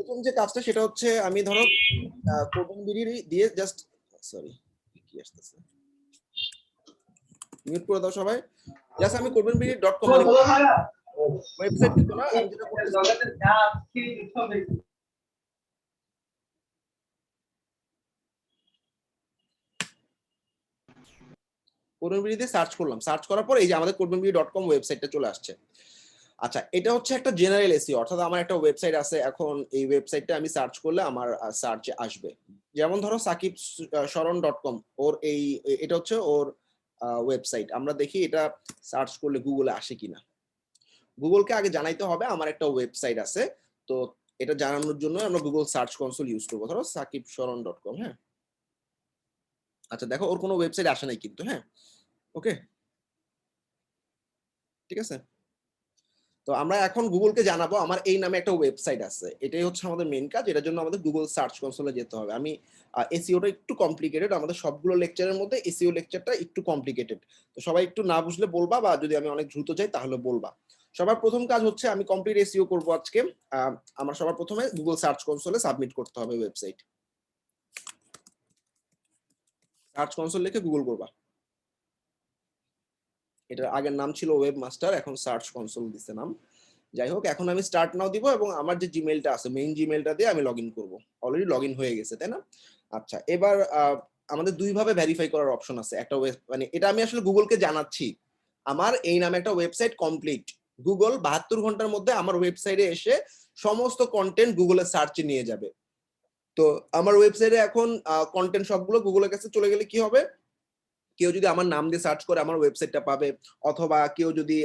প্রথম যে কাজটা সেটা হচ্ছে আমি ধরো কোডিং বিডি দিয়ে জাস্ট সরি কি আসতেছে মিউট করে দাও সবাই। জাস্ট আমি codebenbidi.com মানে ওয়েবসাইট কিন্তু না, আমি যেটা করতেছি codebenbidi দিয়ে সার্চ করলাম, সার্চ করার পর এই যে আমাদের codebenbidi.com ওয়েবসাইটটা চলে আসছে। আচ্ছা, এটা হচ্ছে একটা জেনারেল এসইও, অর্থাৎ আমার একটা ওয়েবসাইট আছে, এখন এই ওয়েবসাইটটা আমি সার্চ করলে আমার সার্চে আসবে। যেমন ধরো sakibsharon.com, ওর এটা হচ্ছে ওর ওয়েবসাইট। আমরা দেখি এটা সার্চ করলে গুগলে আসে কিনা। গুগলকে আগে জানাইতে হবে আমার একটা ওয়েবসাইট আছে, তো এটা জানানোর জন্য আমরা গুগল সার্চ কনসোল ইউজ করবো। ধরো sakibsharon.com। হ্যাঁ, আচ্ছা দেখো ওর কোনো ওয়েবসাইট আসে নাই কিন্তু। হ্যাঁ, ওকে, ঠিক আছে। তো আমরা এখন গুগলকে জানাবো আমার এই নামে একটা ওয়েবসাইট আছে, এটাই হচ্ছে আমাদের মেইন কাজ। এটার জন্য আমাদের গুগল সার্চ কনসোলে যেতে হবে। আমি এসইওটা একটু কমপ্লিকেটেড, আমাদের সবগুলো লেকচারের মধ্যে এসইও লেকচারটা একটু কমপ্লিকেটেড, তো সবাই একটু না বুঝলে বলবা, বা যদি আমি অনেক দ্রুত যাই তাহলে বলবা। সবার প্রথম কাজ হচ্ছে আমি কমপ্লিট এসইও করবো আজকে। আমার সবার প্রথমে গুগল সার্চ কনসোলে সাবমিট করতে হবে ওয়েবসাইট। সার্চ কনসোল লিখে গুগল করবা। এটার আগের নাম ছিল ওয়েব মাস্টার, এখন সার্চ কনসোল দিছে নাম। যাই হোক, এখন আমি স্টার্ট নাও দিব এবং আমার যে জিমেইলটা আছে মেইন জিমেইলটা দিয়ে আমি লগ ইন করবো। অলরেডি লগ ইন হয়ে গেছে, তাই না? আচ্ছা, এবার আমাদের দুইভাবে ভেরিফাই করার অপশন আছে। একটা মানে এটা আমি আসলে গুগলকে জানাচ্ছি আমার এই নামে একটা ওয়েবসাইট কমপ্লিট। গুগল 72 ঘন্টার মধ্যে আমার ওয়েবসাইটে এসে সমস্ত কন্টেন্ট গুগলের সার্চে নিয়ে যাবে। তো আমার ওয়েবসাইটে এখন কন্টেন্ট সবগুলো গুগলের কাছে চলে গেলে কি হবে, কেউ যদি আমার নাম দিয়ে সার্চ করে আমার ওয়েবসাইটটা পাবে, অথবা কেউ যদি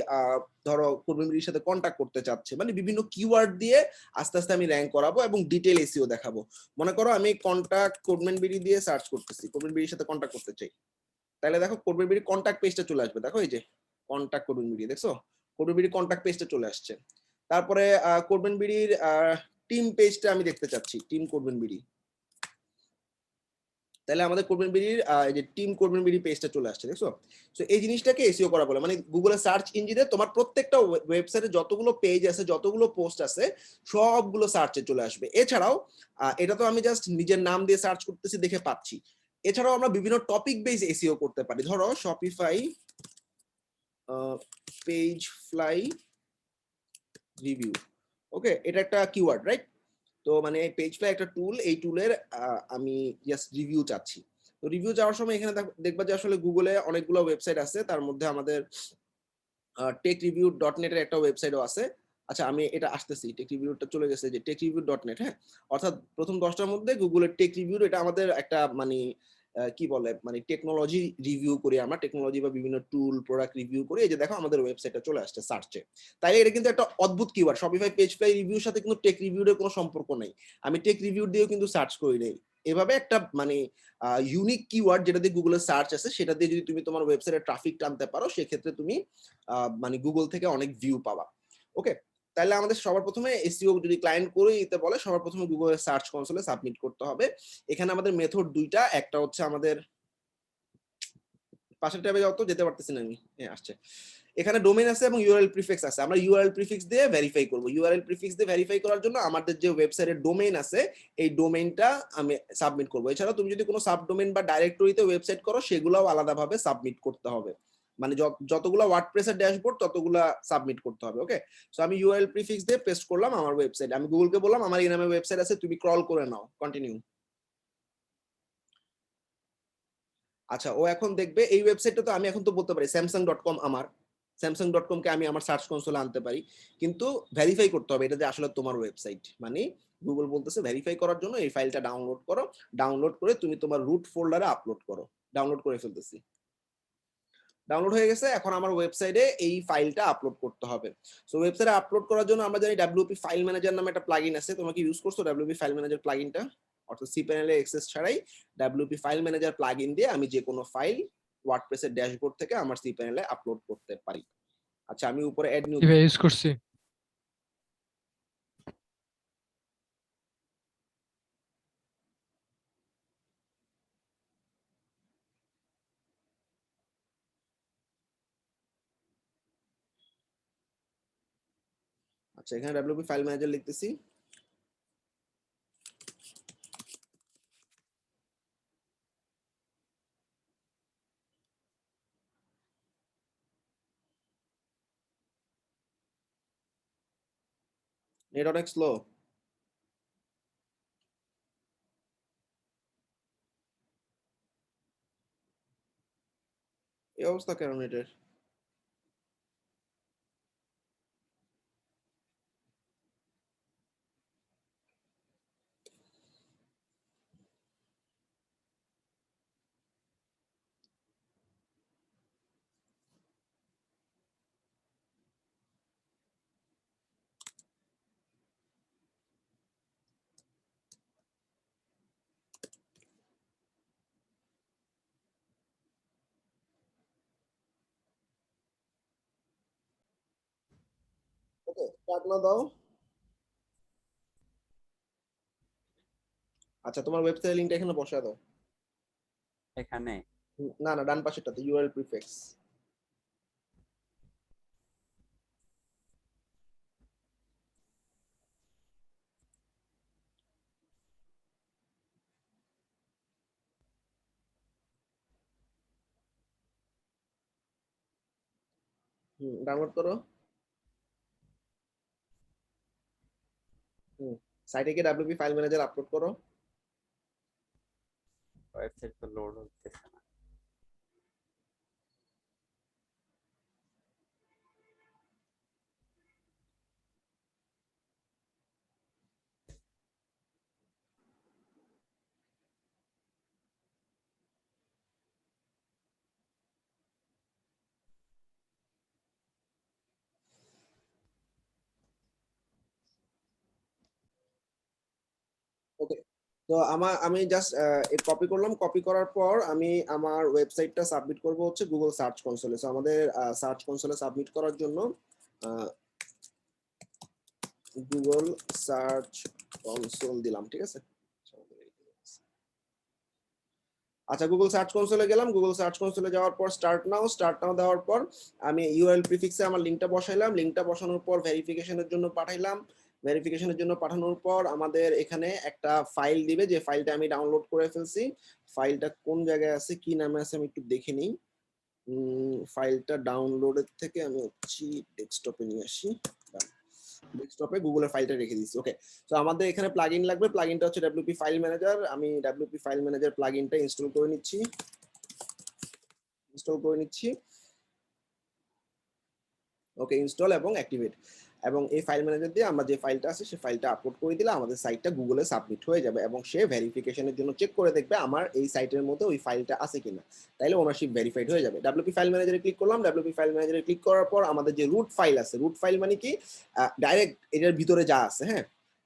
ধরো কোডবেনবিডির সাথে কন্ট্যাক্ট করতে চাচ্ছে, মানে বিভিন্ন কিওয়ার্ড দিয়ে আস্তে আস্তে আমি র্যাঙ্ক করাবো এবং ডিটেল এসইও দেখাবো। মনে করো আমি কন্ট্যাক্ট কোডবেনবিডি দিয়ে সার্চ করতেছি, কোডবেনবিডির সাথে কন্ট্যাক্ট করতে চাই, তাহলে দেখো কোডবেনবিডি কন্ট্যাক্ট পেজটা চলে আসবে। দেখো এই যে কন্ট্যাক্ট কোডবেনবিডি, দেখছো কোডবেনবিডি কন্ট্যাক্ট পেজটা চলে আসছে। তারপরে কোডবেনবিডির টিম পেজটা আমি দেখতে চাচ্ছি, টিম কোডবেনবিডি, তাহলে আমাদের কোডবেনবিডির এই যে টিম কোডবেনবিডি পেজটা চলে আসছে, দেখছো? সো এই জিনিসটাকে এসইও করা বলে, মানে গুগলের সার্চ ইঞ্জিনে তোমার প্রত্যেকটা ওয়েবসাইটে যতগুলো পেজ আছে, যতগুলো পোস্ট আছে, সবগুলো সার্চে চলে আসবে। এছাড়াও এটা তো আমি জাস্ট নিজের নাম দিয়ে সার্চ করতেছি দেখে পাচ্ছি, এছাড়াও আমরা বিভিন্ন টপিক বেস এসইও করতে পারি। ধরো শপিফাই পেজ ফ্লাই রিভিউ, ওকে, এটা একটা কিওয়ার্ড, রাইট? তো মানে পেজ ফ্লাই একটা টুল, এই টুলের আমি জাস্ট রিভিউ চাচ্ছি। তো রিভিউ চাওয়ার সময় এখানে দেখবা যে আসলে গুগলে অনেকগুলো ওয়েবসাইট আছে, তার মধ্যে আমাদের techreview.net এর একটা ওয়েবসাইটও আছে। আচ্ছা, আমি এটা আসতেছি, টেক রিভিউটা চলে গেছে যে techreview.net। হ্যাঁ, অর্থাৎ প্রথম 10টার মধ্যে গুগলের টেক রিভিউ, এটা আমাদের একটা মানে কি বলে, মানে টেকনোলজি রিভিউ করি আমরা, টেকনোলজি বা বিভিন্ন টুল প্রোডাক্ট রিভিউ করি। এই যে দেখো আমাদের ওয়েবসাইটটা চলে আসছে সার্চে। তাইলে এটা কিন্তু একটা অদ্ভুত কিওয়ার্ড, শপিফাই পেজ ফ্লাই রিভিউর সাথে কিন্তু টেক রিভিউর কোনো সম্পর্ক নেই। আমি টেক রিভিউ দিয়েও কিন্তু সার্চ করি নাই। এভাবে একটা মানে ইউনিক কিওয়ার্ড যেটা দিয়ে গুগলের সার্চ আছে, সেটা দিয়ে যদি তুমি তোমার ওয়েবসাইটে ট্রাফিক টানতে পারো, সেক্ষেত্রে তুমি মানে গুগল থেকে অনেক ভিউ পাবা। ওকে, তাহলে আমাদের সবার প্রথমে এসইও যদি ক্লায়েন্ট করে দিতে বলে, সবার প্রথমে গুগলের সার্চ কনসোলে সাবমিট করতে হবে। এখানে আমাদের মেথড দুইটা, একটা হচ্ছে আমাদের পাশের ট্যাবে যাও, তো যেতে পারতেছি না আমি, হ্যাঁ আসছে। এখানে ডোমেইন আছে এবং ইউআরএল প্রিফিক্স আছে। আমরা ইউআরএল প্রিফিক্স দিয়ে ভেরিফাই করব। ইউআরএল প্রিফিক্স দিয়ে ভেরিফাই করার জন্য আমাদের যে ওয়েবসাইটের ডোমেইন আছে, এই ডোমেইনটা আমি সাবমিট করব। এছাড়া তুমি যদি কোনো সাবডোমেইন বা ডাইরেক্টরিতে ওয়েবসাইট করো, সেগুলোও আলাদাভাবে সাবমিট করতে হবে। মানে যতগুলো ওয়ার্ডপ্রেসের ড্যাশবোর্ড ততগুলা সাবমিট করতে হবে। ওকে, সো আমি ইউআরএল প্রিফিক্স দিয়ে পেস্ট করলাম আমার ওয়েবসাইট। আমি গুগলকে বললাম আমার এই নামে ওয়েবসাইট আছে, তুমি ক্রল করে নাও, কন্টিনিউ। আচ্ছা, ও এখন দেখবে এই ওয়েবসাইটটা, তো আমি এখন তো বলতে পারি স্যামসাং.কম আমার, স্যামসাং.কম কে আমি আমার সার্চ কনসোলে আনতে পারি, কিন্তু ভেরিফাই করতে হবে এটা যে আসলে তোমার ওয়েবসাইট। মানে গুগল বলতেছে ভেরিফাই করার জন্য এই ফাইলটা ডাউনলোড করো, ডাউনলোড করে তুমি তোমার রুট ফোল্ডারে আপলোড করো। ডাউনলোড করে ফেলতেছি, ডাউনলোড হয়ে গেছে। এখন আমার ওয়েবসাইটে এই ফাইলটা আপলোড করতে হবে। সো ওয়েবসাইটে আপলোড করার জন্য আমরা জানি ডাব্লিউপি ফাইল ম্যানেজার নামে একটা প্লাগইন আছে। তোমরা কি ইউজ করছো ডাব্লিউপি ফাইল ম্যানেজার প্লাগইনটা? অর্থাৎ cPanel এর অ্যাক্সেস ছাড়াই ডাব্লিউপি ফাইল ম্যানেজার প্লাগইন দিয়ে আমি যে কোনো ফাইল ওয়ার্ডপ্রেসের ড্যাশবোর্ড থেকে আমার cPanel এ আপলোড করতে পারি। আচ্ছা, আমি উপরে অ্যাড নিউ, ইউজ করছি। আচ্ছা এখানে ডাব্লিউপি ফাইল ম্যানেজার লিখতেছি। নেট অনেক স্লো। এই অবস্থা কেন নেটের? ওকে, স্টার্ট না দাও। আচ্ছা, তোমার ওয়েবসাইট লিংকটা এখানে বসায় দাও। এখানে না না, ডান পাশেরটাতে ইউআরএল প্রিফিক্স। ডাউনলোড করো। সাইটে গিয়ে ডাব্লিউপি ফাইল ম্যানেজার আপলোড করো। ওয়েবসাইট তো লোড হতেছে না। ওকে, তো আমি জাস্ট কপি করলাম। কপি করার পর আমি আমার ওয়েবসাইটটা সাবমিট করব হচ্ছে গুগল সার্চ কনসোলে। সো আমাদের সার্চ কনসোলে সাবমিট করার জন্য গুগল সার্চ কনসোল দিলাম, ঠিক আছে। আচ্ছা, গুগল সার্চ কনসোলে গেলাম। গুগল সার্চ কনসোলে যাওয়ার পর স্টার্ট নাও দেওয়ার পর আমি ইউআরএল প্রিফিক্সে আমার লিংকটা বসাইলাম। লিংকটা বসানোর পর ভেরিফিকেশনের জন্য পাঠাইলাম। ভেরিফিকেশনের জন্য পাঠানোর পর আমাদের এখানে একটা ফাইল দিবে, যে ফাইলটা আমি ডাউনলোড করে ফেলছি। ফাইলটা কোন জায়গায় আছে, কি নামে আছে আমি একটু দেখে নিই। ফাইলটা ডাউনলোডের থেকে আমি হচ্ছি ডেস্কটপে নিয়ে আসি। ডেস্কটপে গুগলের ফাইলটা রেখে দিচ্ছি। ওকে, তো আমাদের এখানে প্লাগইন লাগবে। প্লাগইনটা হচ্ছে ডাব্লিউপি ফাইল ম্যানেজার। আমি ডাব্লিউপি ফাইল ম্যানেজার প্লাগইনটা ইনস্টল করে নিচ্ছি। ওকে, ইনস্টল এবং অ্যাক্টিভেট। এবং এই ফাইল ম্যানেজার দিয়ে আমরা যে ফাইলটা আছে সেই ফাইলটা আপলোড করে দিলে আমাদের সাইটটা গুগলে সাবমিট হয়ে যাবে, এবং সে ভেরিফিকেশনের জন্য চেক করে দেখবে আমার এই সাইটের মধ্যে ওই ফাইলটা আছে কিনা। তাইলে ওনারশিপ ভেরিফাইড হয়ে যাবে। ডাব্লিউপি ফাইল ম্যানেজারে ক্লিক করলাম। ডাব্লিউপি ফাইল ম্যানেজারে ক্লিক করার পর আমাদের যে রুট ফাইল আছে, রুট ফাইল মানে কি, ডাইরেক্ট এটার ভিতরে যা আছে, হ্যাঁ,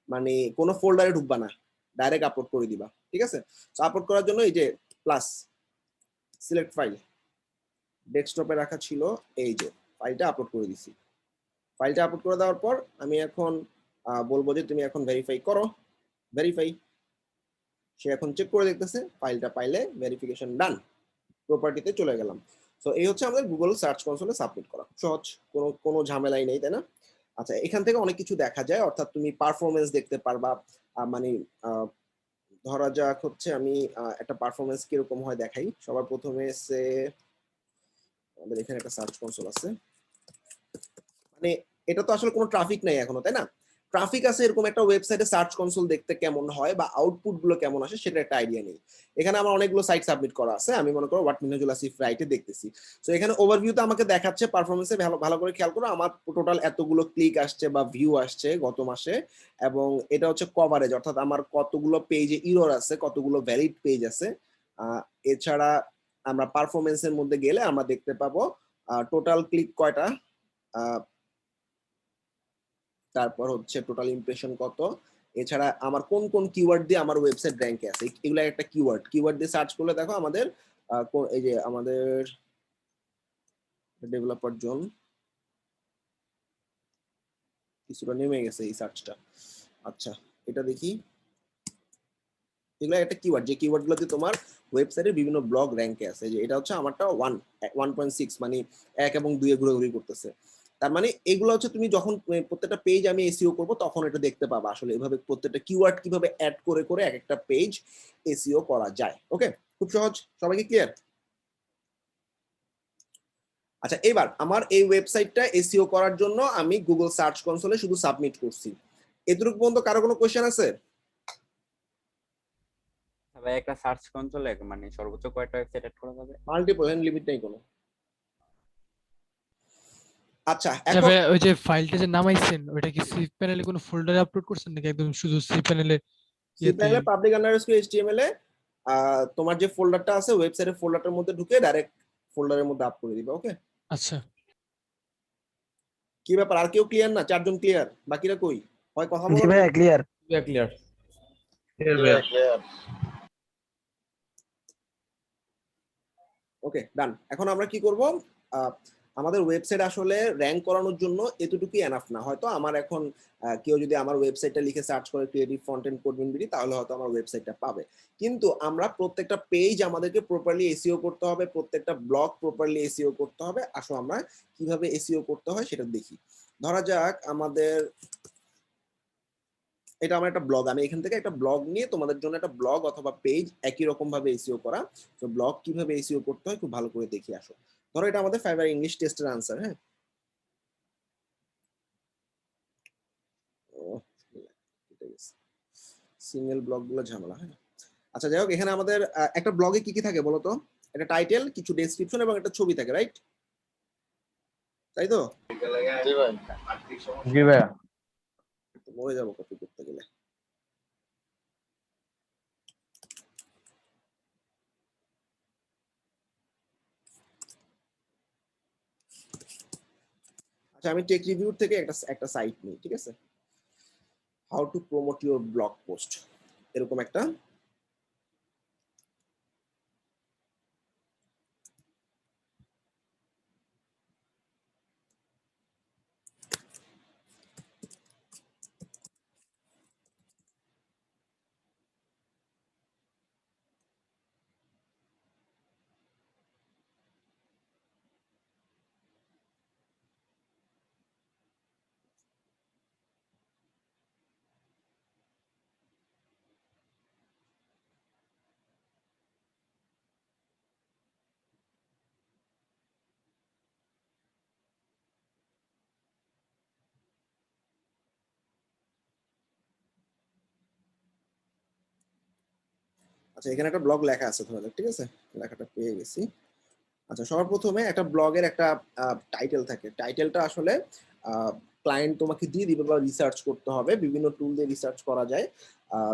মানে কোনো ফোল্ডারে ঢুকবা না, ডাইরেক্ট আপলোড করে দিবা, ঠিক আছে। তো আপলোড করার জন্য এই যে প্লাস সিলেক্ট ফাইল, ডেস্কটপে রাখা ছিল, এই যে ফাইলটা আপলোড করে দিছি। ফাইলটা আপলোড করে দেওয়ার পর আমি এখন বলবো যে তুমি এখন ভেরিফাই করো। ভেরিফাই, সে এখন চেক করে দেখতেছে, ফাইলটা পাইলে ভেরিফিকেশন ডান, প্রপার্টিতে চলে গেলাম। তো এই হচ্ছে আমাদের গুগল সার্চ কনসোলে সাবমিট করা, সহজ, কোনো কোনো ঝামেলাই নেই, তাই না? আচ্ছা, এখান থেকে অনেক কিছু দেখা যায়, অর্থাৎ তুমি পারফরমেন্স দেখতে পারবা। মানে ধরা যাক হচ্ছে আমি একটা পারফরমেন্স কিরকম হয় দেখাই। সবার প্রথমে সে আমাদের এখানে একটা সার্চ কনসোল আছে, মানে এটা তো আসলে কোনো ট্রাফিক নাই এখনো, তাই না? ট্রাফিক আছে এরকম একটা ওয়েবসাইটে সার্চ কনসোল দেখতে কেমন হয় বা আউটপুট গুলো কেমন আসে সেটা একটা আইডিয়া নেই। এখানে আমার অনেকগুলো সাইট সাবমিট করা আছে, আমি মনে করো হোয়াট মিনাজুল আসিফ রাইটে দেখতেছি। তো এখানে ওভারভিউতে আমাকে দেখাচ্ছে পারফরমেন্সে, ভালো ভালো করে খেয়াল করো, আমার টোটাল এতগুলো ক্লিক আসছে বা ভিউ আসছে গত মাসে। এবং এটা হচ্ছে কভারেজ, অর্থাৎ আমার কতগুলো পেজে ইরর আছে, কতগুলো ভ্যালিড পেজ আছে। এছাড়া আমরা পারফরমেন্সের মধ্যে গেলে আমরা দেখতে পাবো টোটাল ক্লিক কয়টা, তারপর হচ্ছে টোটাল ইমপ্রেশন কত, এছাড়া আমার কোন কোন কিওয়ার্ড দিয়ে আমার ওয়েবসাইট র্যাঙ্কে আছে, এগুলো একটা কিওয়ার্ড দিয়ে সার্চ করলে দেখো আমাদের এই যে আমাদের ডেভেলপার জোন কিছুটা নেমে গেছে এই সার্চটা। আচ্ছা, এটা দেখি, এগুলো একটা কিওয়ার্ড, যে কিওয়ার্ড গুলোতে তোমার ওয়েবসাইটের বিভিন্ন ব্লগ র্যাঙ্কে আছে। যে এটা হচ্ছে আমারটা 1.6, মানে 1 এবং 2 এ ঘুরে করতেছে। তার মানে এগুলো হচ্ছে তুমি যখন প্রত্যেকটা পেজ আমি এসইও করব তখন এটা দেখতে পাবা আসলে এভাবে প্রত্যেকটা কিওয়ার্ড কিভাবে অ্যাড করে করে এক একটা পেজ এসইও করা যায়। ওকে, খুব সহজ, সবাইকে ক্লিয়ার? আচ্ছা, এবার আমার এই ওয়েবসাইটটা এসইও করার জন্য আমি গুগল সার্চ কনসোলে শুধু সাবমিট করছি। এতটুকু পর্যন্ত কারো কোনো কোশ্চেন আছে? ভাই একটা সার্চ কনসোলে মানে সর্বোচ্চ কয়টা ওয়েবসাইট অ্যাড করা যাবে? মাল্টিপল, লিমিট নেই কোনো। আচ্ছা হ্যাঁ এখন ভাই, ওই যে ফাইলটা যে নামাইছেন ওটা কি সি প্যানেলে কোনো ফোল্ডারে আপলোড করছেন নাকি একদম শুধু সি প্যানেলে ইয়েতে? cPanel পাবলিক আন্ডারস্কোর HTML এ তোমার যে ফোল্ডারটা আছে ওয়েবসাইটের ফোল্ডারটার মধ্যে ঢুকে ডাইরেক্ট ফোল্ডারের মধ্যে আপ করে দিবে। ওকে, আচ্ছা, কি ব্যাপার, আর কেউ ক্লিয়ার না? চারজন ক্লিয়ার, বাকিরা কই? হয় কথা বলো। জি ভাইয়া ক্লিয়ার। ক্লিয়ার। ওকে, ডান। এখন আমরা কি করব, আমাদের ওয়েবসাইট আসলে র‍্যাঙ্ক করানোর জন্য এতটুকুই এনাফ না। হয়তো আমার এখন কেউ যদি আমার ওয়েবসাইটটা লিখে সার্চ করে ক্রিয়েটিভ ফ্রন্ট-এন্ড কোডবিন বিডি, তাহলে হয়তো আমার ওয়েবসাইটটা পাবে। কিন্তু আমরা প্রত্যেকটা পেজ আমাদেরকে প্রপারলি এসইও করতে হবে, প্রত্যেকটা ব্লগ প্রপারলি এসইও করতে হবে। আসো আমরা কিভাবে এসইও করতে হয় সেটা দেখি। ধরা যাক আমাদের এটা আমার একটা ব্লগ, আমি এখান থেকে একটা ব্লগ নিয়ে তোমাদের জন্য একটা ব্লগ অথবা পেজ একই রকম ভাবে এসইও করা। তো ব্লগ কিভাবে এসইও করতে হয় খুব ভালো করে দেখি। আসো, ধরো এটা আমাদের ফাইবার ইংলিশ টেস্টের আনসার। হ্যাঁ, সিঙ্গেল ব্লগ গুলো ঝামেলা। হ্যাঁ, আচ্ছা যাই হোক, এখানে আমাদের একটা ব্লগে কি কি থাকে বলো তো? একটা টাইটেল, কিছু ডেসক্রিপশন এবং একটা ছবি থাকে, রাইট? তাই তো? জি ভাইয়া। মরে যাবো কপি করতে গেলে। আচ্ছা, আমি টেক রিভিউ থেকে একটা সাইট নিই, ঠিক আছে? How to promote your blog post, এরকম একটা। আচ্ছা, এখানে একটা ব্লগ লেখা আছে, ধরে ঠিক আছে, লেখাটা পেয়ে গেছি। আচ্ছা, সবার প্রথমে একটা ব্লগের একটা টাইটেল থাকে। টাইটেলটা আসলে ক্লায়েন্ট তোমাকে দিয়ে দিবে বা রিসার্চ করতে হবে, বিভিন্ন টুল দিয়ে রিসার্চ করা যায়।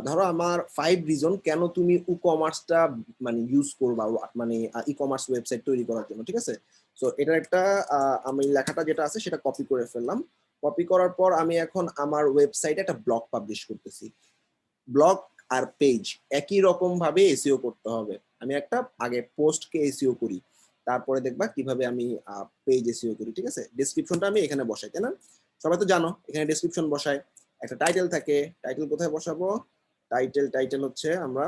ধরো আমার 5 রিজন কেন তুমি ই কমার্সটা মানে ইউজ করবা, মানে ই কমার্স ওয়েবসাইট তৈরি করার জন্য, ঠিক আছে? সো এটার একটা আমি লেখাটা যেটা আছে সেটা কপি করে ফেললাম। কপি করার পর আমি এখন আমার ওয়েবসাইটে একটা ব্লগ পাবলিশ করতেছি। ব্লগ আর পেজ একই রকম ভাবে এসইও করতে হবে। আমি একটা আগে পোস্টকে এসইও করি, তারপরে দেখবা কিভাবে আমি পেজ এসইও করি, ঠিক আছে? ডেসক্রিপশনটা আমি এখানে বসাই, তাই না? সবাই তো জানো এখানে ডেসক্রিপশন বসাই, একটা টাইটেল থাকে। টাইটেল কোথায় বসাবো? টাইটেল হচ্ছে আমরা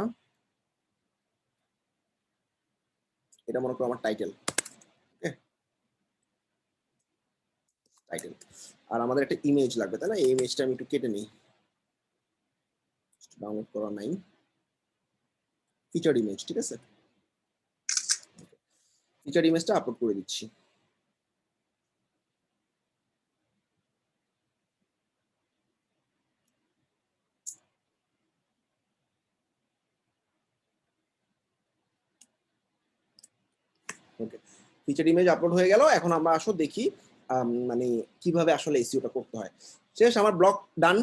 এটা মনে করো আমার টাইটেল। ওকে, টাইটেল। আর আমাদের একটা ইমেজ লাগবে, তাই না? এই ইমেজটা আমি একটু কেটে নিই, ডাউনলোড করা নাই, ফিচার ইমেজ, ঠিক আছে? ফিচার ইমেজটা আপলোড করে দিচ্ছি। ওকে, ফিচার ইমেজ আপলোড হয়ে গেল। এখন আমরা আসো দেখি মানে কিভাবে আসলে এসইওটা করতে হয়। শেষ, আমার ব্লগ ডান।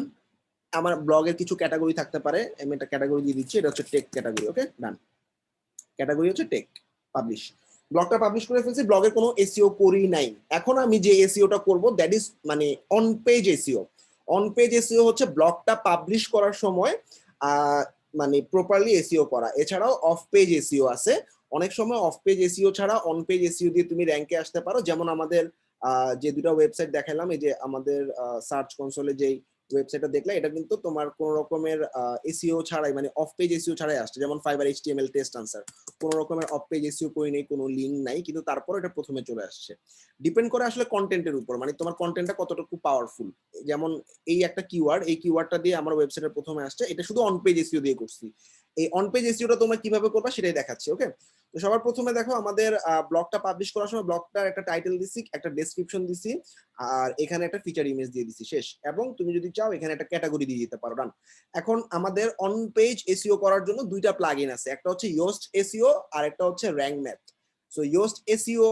আমার ব্লগের কিছু ক্যাটাগরি থাকতে পারে, আমি একটা ক্যাটাগরি দিয়ে দিচ্ছি, এটা হচ্ছে টেক ক্যাটাগরি। ওকে, ডান। ক্যাটাগরি হচ্ছে টেক, পাবলিশ। ব্লগটা পাবলিশ করে ফেলছি, ব্লগের কোনো এসইও করি নাই। এখন আমি যে এসইওটা করব দ্যাট ইজ মানে on page SEO. On page SEO হচ্ছে ব্লগটা পাবলিশ করার সময় মানে প্রপারলি এসইও করা। এছাড়াও অফ পেজ এসইও আছে। অনেক সময় অফ পেজ এসইও ছাড়া অন পেজ এসইও দিয়ে তুমি র‍্যাঙ্কে আসতে পারো। যেমন আমাদের যে দুটো ওয়েবসাইট দেখালাম, এই যে আমাদের সার্চ কনসোলে যেই ওয়েবসাইটটা দেখলে, এটা কিন্তু তোমার কোন রকমের এসইও ছাড়াই, মানে অফ পেজ এসইও ছাড়াই আসছে। যেমন ফাইবার এইচটিএমএল টেস্ট আনসার, কোন রকমের অফ পেজ এসইও করি নেই, কোনো লিংক নাই, কিন্তু তারপর এটা প্রথমে চলে আসছে। ডিপেন্ড করে আসলে কন্টেন্টের উপর, মানে তোমার কন্টেন্টটা কতটুকু পাওয়ারফুল। যেমন এই একটা কিওয়ার্ড, এই কিওয়ার্ডটা দিয়ে আমার ওয়েবসাইটের প্রথমে আসছে, এটা শুধু অন পেজ এসইও দিয়ে করছি। এই অন পেজ এসইওটা তোমরা কিভাবে করবা সেটাই দেখাচ্ছি। ওকে, তো সবার প্রথমে দেখো আমাদের ব্লগটা পাবলিশ করার সময় ব্লগটার একটা টাইটেল দিছি, একটা ডেসক্রিপশন দিছি, আর এখানে একটা ফিচার ইমেজ দিয়ে দিছি, শেষ। এবং তুমি যদি চাও এখানে একটা ক্যাটাগরি দিয়ে দিতে পারো, ডান। এখন আমাদের অন পেজ এসইও করার জন্য দুইটা প্লাগইন আছে, একটা হচ্ছে ইয়োস্ট এসইও আর একটা হচ্ছে Rank Math. So Yoast SEO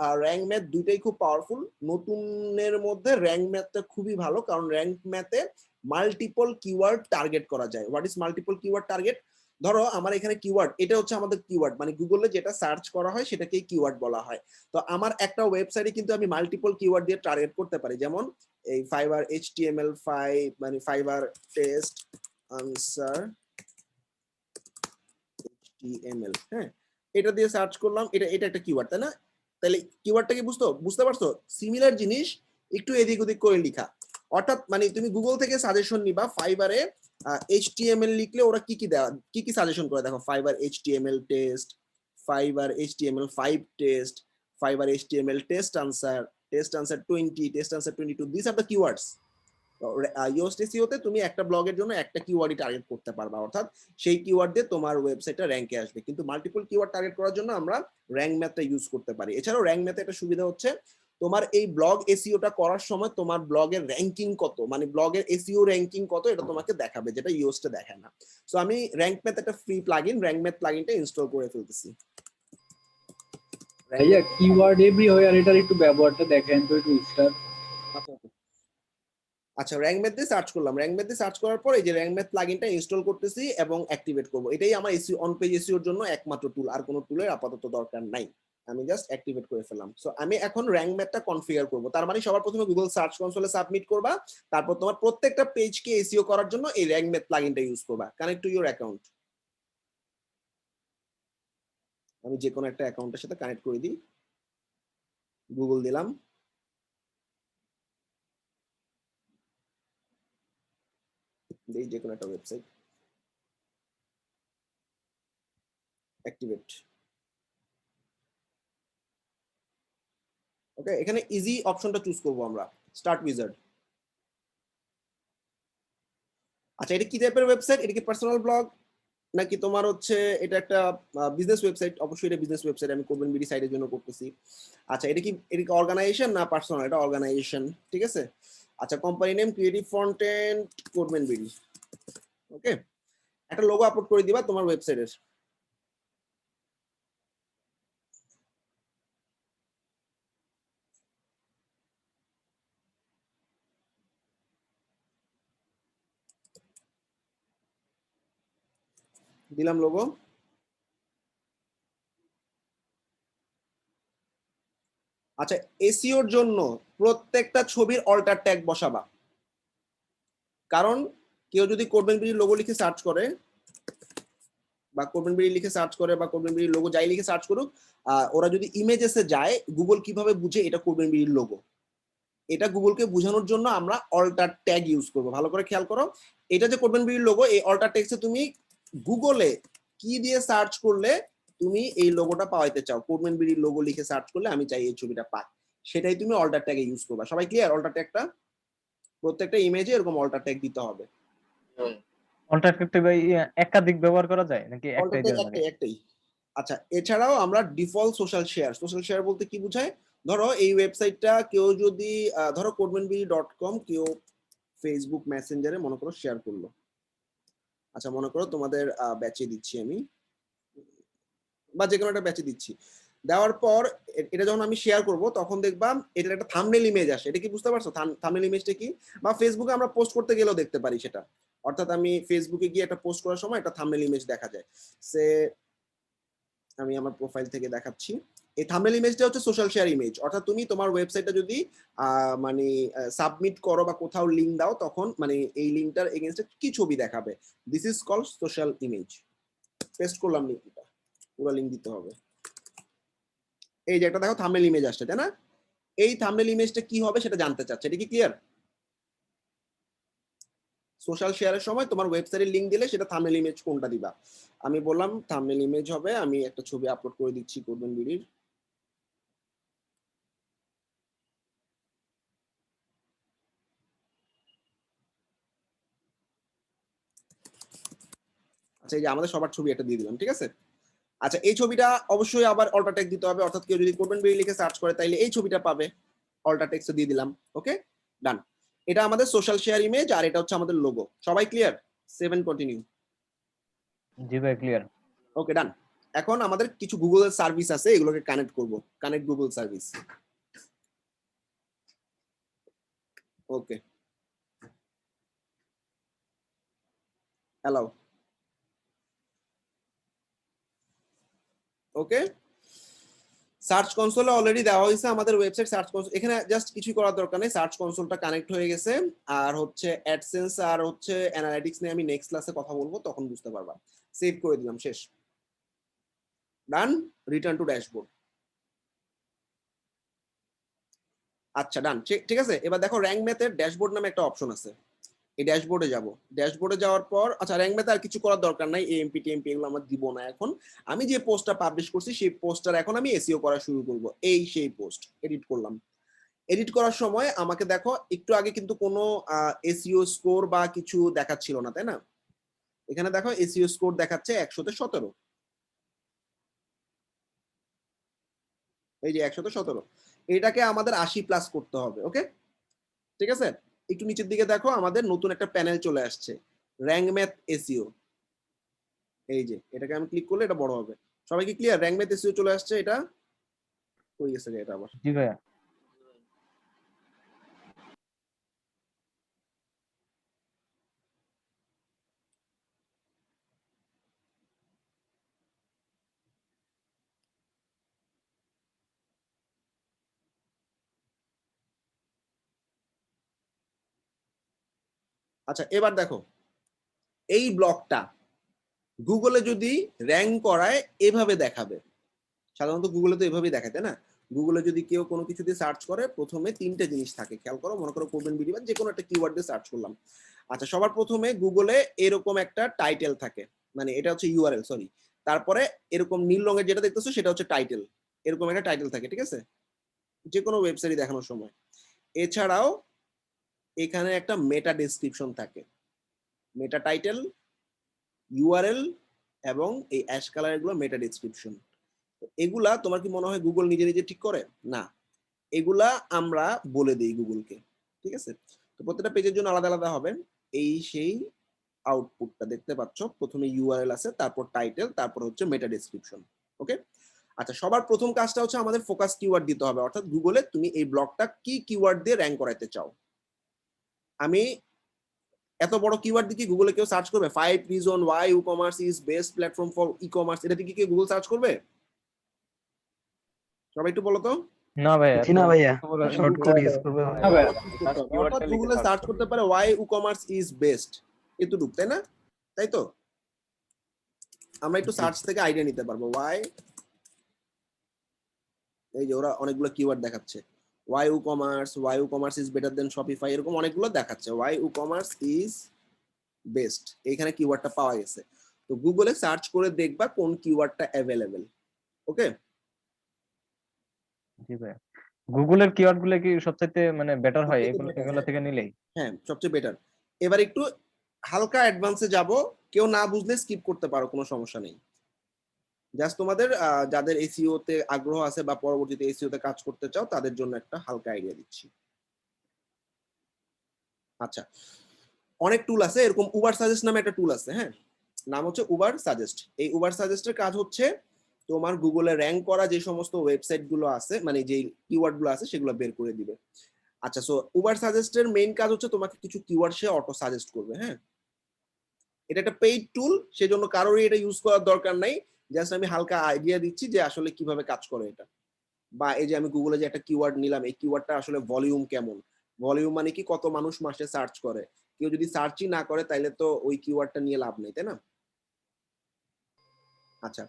আর র‍্যাঙ্ক ম্যাথ দুইটাই খুব পাওয়ারফুল। নতুনের মধ্যে র‍্যাঙ্ক ম্যাথটা খুবই ভালো, কারণ র‍্যাঙ্ক ম্যাথে মাল্টিপল কিওয়ার্ড টার্গেট করা যায়। What is multiple keyword target? ধরো আমার এখানে কিওয়ার্ড, এটা হচ্ছে আমাদের কিওয়ার্ড, মানে গুগলে যেটা সার্চ করা হয় সেটাকেই কিওয়ার্ড বলা হয়। তো আমার একটা ওয়েবসাইটে কিন্তু আমি মাল্টিপল কিওয়ার্ড দিয়ে টার্গেট করতে পারি, যেমন এই ফাইবার HTML5, মানে ফাইবার টেস্ট আনসার HTML, হ্যাঁ, এটা দিয়ে সার্চ করলাম, এটা এটা একটা কিওয়ার্ড, তাই না? তাহলে কিওয়ার্ডটা কি বুঝতে পারছো? সিমিলার জিনিস একটু এদিক ওদিক করে লেখা, অর্থাৎ মানে তুমি গুগল থেকে সাজেশন নিবা, ফাইবারে HTML লিখলে ওরা কি কি দেওয়া, কি কি সাজেশন করে দেখো, Fiverr HTML test, Fiverr HTML5 test, Fiverr HTML test answer 20, test answer 22, these are the keywords. Yoast এসইওতে তুমি একটা ব্লগের জন্য একটা কিওয়ার্ডই টার্গেট করতে পারবা, অর্থাৎ সেই কিওয়ার্ড দিয়ে তোমার ওয়েবসাইটটা র্যাঙ্কে আসবে। কিন্তু মাল্টিপল কিওয়ার্ড টার্গেট করার জন্য আমরা র‍্যাঙ্ক ম্যাথটা ইউজ করতে পারি। এছাড়াও র‍্যাঙ্ক ম্যাথে একটা সুবিধা হচ্ছে, তোমার এই ব্লগ এসইওটা করার সময় তোমার ব্লগের র্যাঙ্কিং কত, মানে ব্লগের এসইও র্যাঙ্কিং কত, এটা তোমাকে দেখাবে, যেটা ইয়োস্টে দেখায় না। সো আমি র‍্যাঙ্ক ম্যাথ একটা ফ্রি প্লাগইন, র‍্যাঙ্ক ম্যাথ প্লাগইনটা ইনস্টল করে ফেলতেছি। ভাইয়া কিওয়ার্ড এভরিওয়্যার এটার একটু ব্যবহারটা দেখেন তো একটু স্টার। আচ্ছা, র‍্যাঙ্ক ম্যাথ দিয়ে সার্চ করলাম, র‍্যাঙ্ক ম্যাথ দিয়ে সার্চ করার পর এই যে র‍্যাঙ্ক ম্যাথ প্লাগইনটা ইনস্টল করতেছি এবং অ্যাক্টিভেট করব। এটাই আমার এসইও অন পেজ এসইওর জন্য একমাত্র টুল, আর কোনো টুলের আপাতত দরকার নাই। আমি জাস্ট অ্যাক্টিভেট করে ফেললাম। সো আমি এখন র‍্যাঙ্ক ম্যাথটা কনফিগার করব। তার মানে সবার প্রথমে গুগল সার্চ কনসোলে সাবমিট করবা, তারপর তোমার প্রত্যেকটা পেজকে এসইও করার জন্য এই র‍্যাঙ্ক ম্যাথ প্লাগইনটা ইউজ করবা। Connect to your account. আমি যে কোনো একটা অ্যাকাউন্টের সাথে কানেক্ট করে দিই। গুগল দিলাম, দেই যে কোনো একটা ওয়েবসাইট, অ্যাক্টিভেট। ওকে, এখানে ইজি অপশনটা চুজ করব আমরা, স্টার্ট উইজার্ড। আচ্ছা, এটা কি টাইপের ওয়েবসাইট? এটা কি পার্সোনাল ব্লগ নাকি তোমার হচ্ছে এটা একটা বিজনেস ওয়েবসাইট? অবশ্যই এটা বিজনেস ওয়েবসাইট, আমি কোরবান বিডি সাইটের জন্য করতেছি। আচ্ছা, এটা কি অর্গানাইজেশন না পার্সোনাল? এটা অর্গানাইজেশন, ঠিক আছে। আচ্ছা, কোম্পানি নেম ক্রিয়েটিভ ফন্টেন্ট কোরবান বিডি। ওকে, একটা লোগো আপলোড করে দিবা তোমার ওয়েবসাইটের। দিলাম লোগো। আচ্ছা, এসইওর জন্য প্রত্যেকটা ছবির অল্টার ট্যাগ বসাবা, কারণ কেউ যদি কোরবান বিডি লোগো লিখে সার্চ করে বা কোরবান বিডি লিখে সার্চ করে বা কোরবান বিডি লোগো যাই লিখে সার্চ করুক, ওরা যদি ইমেজেসে যায়, গুগল কিভাবে বুঝে এটা কোরবান বিডির লোগো? এটা গুগলকে বোঝানোর জন্য আমরা অল্টার ট্যাগ ইউজ করব। ভালো করে খেয়াল করো, এটা যে কোরবান বিডির লোগো, এই অল্টার ট্যাগসে তুমি গুগলে কি দিয়ে সার্চ করলে তুমি এই লোগোটা পাওয়াইতে চাও, কোরবান বিডির লোগো লিখে সার্চ করলে আমি চাই এই ছবিটা পাই, সেটাই তুমি অল্টার ট্যাগে ইউজ করবা। সবাই ক্লিয়ার? অল্টার ট্যাগটা প্রত্যেকটা ইমেজে এরকম অল্টার ট্যাগ দিতে হবে। অল্টার করতে ভাই একাধিক ব্যবহার করা যায় নাকি অল্টার একটাই ট্যাগ দেওয়া লাগে? একটাই। আচ্ছা, এছাড়াও আমরা default social share, social share বলতে কি বোঝায়? ধরো এই ওয়েবসাইটটা কেউ যদি ধরো কোরবানবিডি.com কেউ ফেসবুক মেসেঞ্জারে মনে করো শেয়ার করলো। আচ্ছা, মনে করো তোমাদের ব্যাচে দিচ্ছি আমি, বা যে কোনো একটা ব্যাচে দিচ্ছি, দেওয়ার পর এটা যখন আমি শেয়ার করব তখন দেখবা এটার একটা থাম্বনেল ইমেজ আসে। এটা কি বুঝতে পারছো থাম্বনেল ইমেজটা কি? বা ফেসবুকে আমরা পোস্ট করতে গেলেও দেখতে পারি সেটা। অর্থাৎ আমি ফেসবুকে গিয়ে একটা পোস্ট করার সময় একটা থাম্বনেল ইমেজ দেখা যায়। সে আমি আমার প্রোফাইল থেকে দেখাচ্ছি। এই থাম্বনেল ইমেজটা হচ্ছে সোশ্যাল শেয়ার ইমেজ, অর্থাৎ তুমি তোমার ওয়েবসাইটটা যদি মানে সাবমিট করো বা কোথাও লিংক দাও, তখন মানে এই লিংকটার এগেইনস্টে কি ছবি দেখাবে, this is called social image. Paste করলাম লিংকটা, পুরো লিংক দিতে হবে। এই যে একটা দেখো থাম্বনেল ইমেজ আসছে, তাই না? এই থাম্বনেল ইমেজটা কি হবে সেটা জানতে চাচ্ছে, এটা কি ক্লিয়ার? সোশ্যাল শেয়ারের সময় তোমার ওয়েবসাইটের লিংক দিলে সেটা থাম্বনেল ইমেজ কোনটা দিবা। আমি বললাম থাম্বনেল ইমেজ হবে, আমি একটা ছবি আপলোড করে দিচ্ছি কোরবান বিডির। আচ্ছা এই যে আমাদের সবার ছবি একটা দিয়ে দিলাম, ঠিক আছে। আচ্ছা এই ছবিটা অবশ্যই আবার অল্টা টেক্সট দিতে হবে, অর্থাৎ কেউ যদি কোডবেন বেরি লিখে সার্চ করে তাইলে এই ছবিটা পাবে, অল্টা টেক্সট দিয়ে দিলাম। ওকে ডান। এটা আমাদের সোশ্যাল শেয়ার ইমেজ আর এটা হচ্ছে আমাদের লোগো। সবাই ক্লিয়ার? 7 কন্টিনিউ। জি ভাই ক্লিয়ার। ওকে ডান। এখন আমাদের কিছু গুগল সার্ভিস আছে, এগুলোকে কানেক্ট করব। Connect Google service. Okay allow. Okay search কনসোলে অলরেডি দেওয়া হয়েছে আমাদের ওয়েবসাইট সার্চ কনসোল, এখানে জাস্ট কিছু করার দরকার নেই, সার্চ কনসোলটা কানেক্ট হয়ে গেছে। আর হচ্ছে অ্যাডসেন্স আর হচ্ছে অ্যানালিটিক্স নিয়ে আমি নেক্সট ক্লাসে কথা বলবো, তখন বুঝতে পারবা। সেভ করে দিলাম, শেষ। ডান। Return to dashboard. আচ্ছা ডান, ঠিক আছে। এবার দেখো র্যাঙ্ক ম্যাথের ড্যাশবোর্ড নামে একটা অপশন আছে, এই ড্যাশবোর্ডে যাব। ড্যাশবোর্ডে যাওয়ার পর আচ্ছা র্যাঙ্ক ম্যাথে আর কিছু করার দরকার নাই, এএমপি টিএমপি এগুলো আমরা দিব না এখন। আমি যে পোস্টটা পাবলিশ করছি সেই পোস্টটার এখন আমি এসইও করা শুরু করব। এই সেই পোস্ট এডিট করলাম। এডিট করার সময় আমাকে দেখো একটু আগে কিন্তু কোনো এসইও স্কোর বা কিছু দেখাচ্ছিল না, তাই না? এখানে দেখো এসইও স্কোর দেখাচ্ছে 100-তে 17। এই যে 100-তে 17, এটাকে আমাদের 80+ করতে হবে। ওকে ঠিক আছে। একটু নিচের দিকে দেখো আমাদের নতুন একটা প্যানেল চলে আসছে, র্যাঙ্ক ম্যাথ এসইও। এই যে এটাকে আমি ক্লিক করলে এটা বড় হবে। সবাই কি ক্লিয়ার? র্যাঙ্ক ম্যাথ এসইও চলে আসছে। এটা কই গেছে এটা আবার? জি ভাইয়া। আচ্ছা এবার দেখো এই ব্লকটা গুগলে যদি র্যাঙ্ক করায় এভাবে দেখাবে। সাধারণত গুগলে তো এভাবেই দেখায়, তাই না? গুগলে যদি কেউ কোনো কিছু দিয়ে সার্চ করে প্রথমে 3টে জিনিস থাকে, খেয়াল করো। মনে করো কোডবেন বিডি বা যে কোনো একটা কিওয়ার্ড দিয়ে সার্চ করলাম। আচ্ছা সবার প্রথমে গুগলে এরকম একটা টাইটেল থাকে, মানে এটা হচ্ছে ইউআরএল, সরি। তারপরে এরকম নীল রঙের যেটা দেখতেছো সেটা হচ্ছে টাইটেল, এরকম একটা টাইটেল থাকে, ঠিক আছে, যে কোনো ওয়েবসাইটে দেখানোর সময়। এছাড়াও এখানে একটা মেটা ডেসক্রিপশন থাকে, মেটা টাইটেল, ইউআরএল এবং এই অ্যাশ কালার গুলো মেটা ডেসক্রিপশন। এগুলা তোমার কি মনে হয় গুগল নিজে নিজে ঠিক করে? না, এগুলা আমরা বলে দিই গুগলকে, ঠিক আছে। তো প্রত্যেকটা পেজের জন্য আলাদা আলাদা হবে। এই সেই আউটপুটটা দেখতে পাচ্ছ, প্রথমে ইউআরএল আছে, তারপর টাইটেল, তারপর হচ্ছে মেটা ডেসক্রিপশন। ওকে আচ্ছা সবার প্রথম কাজটা হচ্ছে আমাদের ফোকাস কিওয়ার্ড দিতে হবে, অর্থাৎ গুগলে তুমি এই ব্লগটা কি কিওয়ার্ড দিয়ে র্যাঙ্ক করাইতে চাও। আমি এত বড় কিওয়ার্ড দিয়ে কি গুগলে কেউ সার্চ করবে? 5 reason why e-commerce is best platform for e-commerce, এটা দিয়ে কি কেউ গুগল সার্চ করবে? সবাই একটু বলো তো। না ভাইয়া। জি না ভাইয়া, বলে- শর্টকাট ইউজ করবে। না ভাইয়া। অর্থাৎ গুগলে সার্চ করতে পারে ওয়াই ই-কমার্স ইজ বেস্ট, এতটুকু, তাই না? তাই তো আমরা একটু সার্চ থেকে আইডিয়া নিতে পারবো। ওয়াই, এই যে ওরা অনেকগুলো কিওয়ার্ড দেখাচ্ছে, why e-commerce is better than Shopify, এরকম অনেকগুলো দেখাচ্ছে। ওয়াই ই-কমার্স ইজ বেস্ট, এইখানে কিওয়ার্ডটা পাওয়া গেছে। তো গুগলে সার্চ করে দেখবা কোন কিওয়ার্ডটা অ্যাভেলেবেল। ওকে জি ভাইয়া। গুগলের কিওয়ার্ড গুলো কি সবচাইতে মানে বেটার হয় এগুলো থেকে নিলেই? হ্যাঁ সবচেয়ে বেটার। এবার একটু হালকা অ্যাডভান্সে যাব, কেউ না বুঝলে স্কিপ করতে পারো, কোনো সমস্যা নেই। জাস্ট তোমাদের যাদের এসইও তে আগ্রহ আছে বা পরবর্তীতে এসইও তে কাজ করতে চাও তাদের জন্য একটা হালকা আইডিয়া দিচ্ছি। আচ্ছা অনেক টুল আছে, এরকম উবার সাজেস্ট নামে একটা টুল আছে, হ্যাঁ, নাম হচ্ছে উবার সাজেস্ট। এই উবার সাজেস্টের কাজ হচ্ছে তোমার গুগলে র্যাঙ্ক করা যে সমস্ত ওয়েবসাইট গুলো আছে, মানে যে কিওয়ার্ড গুলো আছে সেগুলো বের করে দিবে। আচ্ছা সো উবার সাজেস্টের মেইন কাজ হচ্ছে তোমাকে কিছু কিওয়ার্ড সে অটো সাজেস্ট করবে, হ্যাঁ। এটা একটা পেইড টুল, সেজন্য কারোরই এটা ইউজ করার দরকার নাই। জাস্ট আমি হালকা আইডিয়া দিচ্ছি যে আসলে কিভাবে কাজ করে এটা। বা এই যে আমি গুগলে যে একটা কিওয়ার্ড নিলাম, এই কিওয়ার্ডটা আসলে ভলিউম কেমন, ভলিউম মানে কি কত মানুষ মাসে সার্চ করে। কেউ যদি সার্চই না করে তাইলে তো ওই কিওয়ার্ডটা নিয়ে লাভ নেই, তাই না? আচ্ছা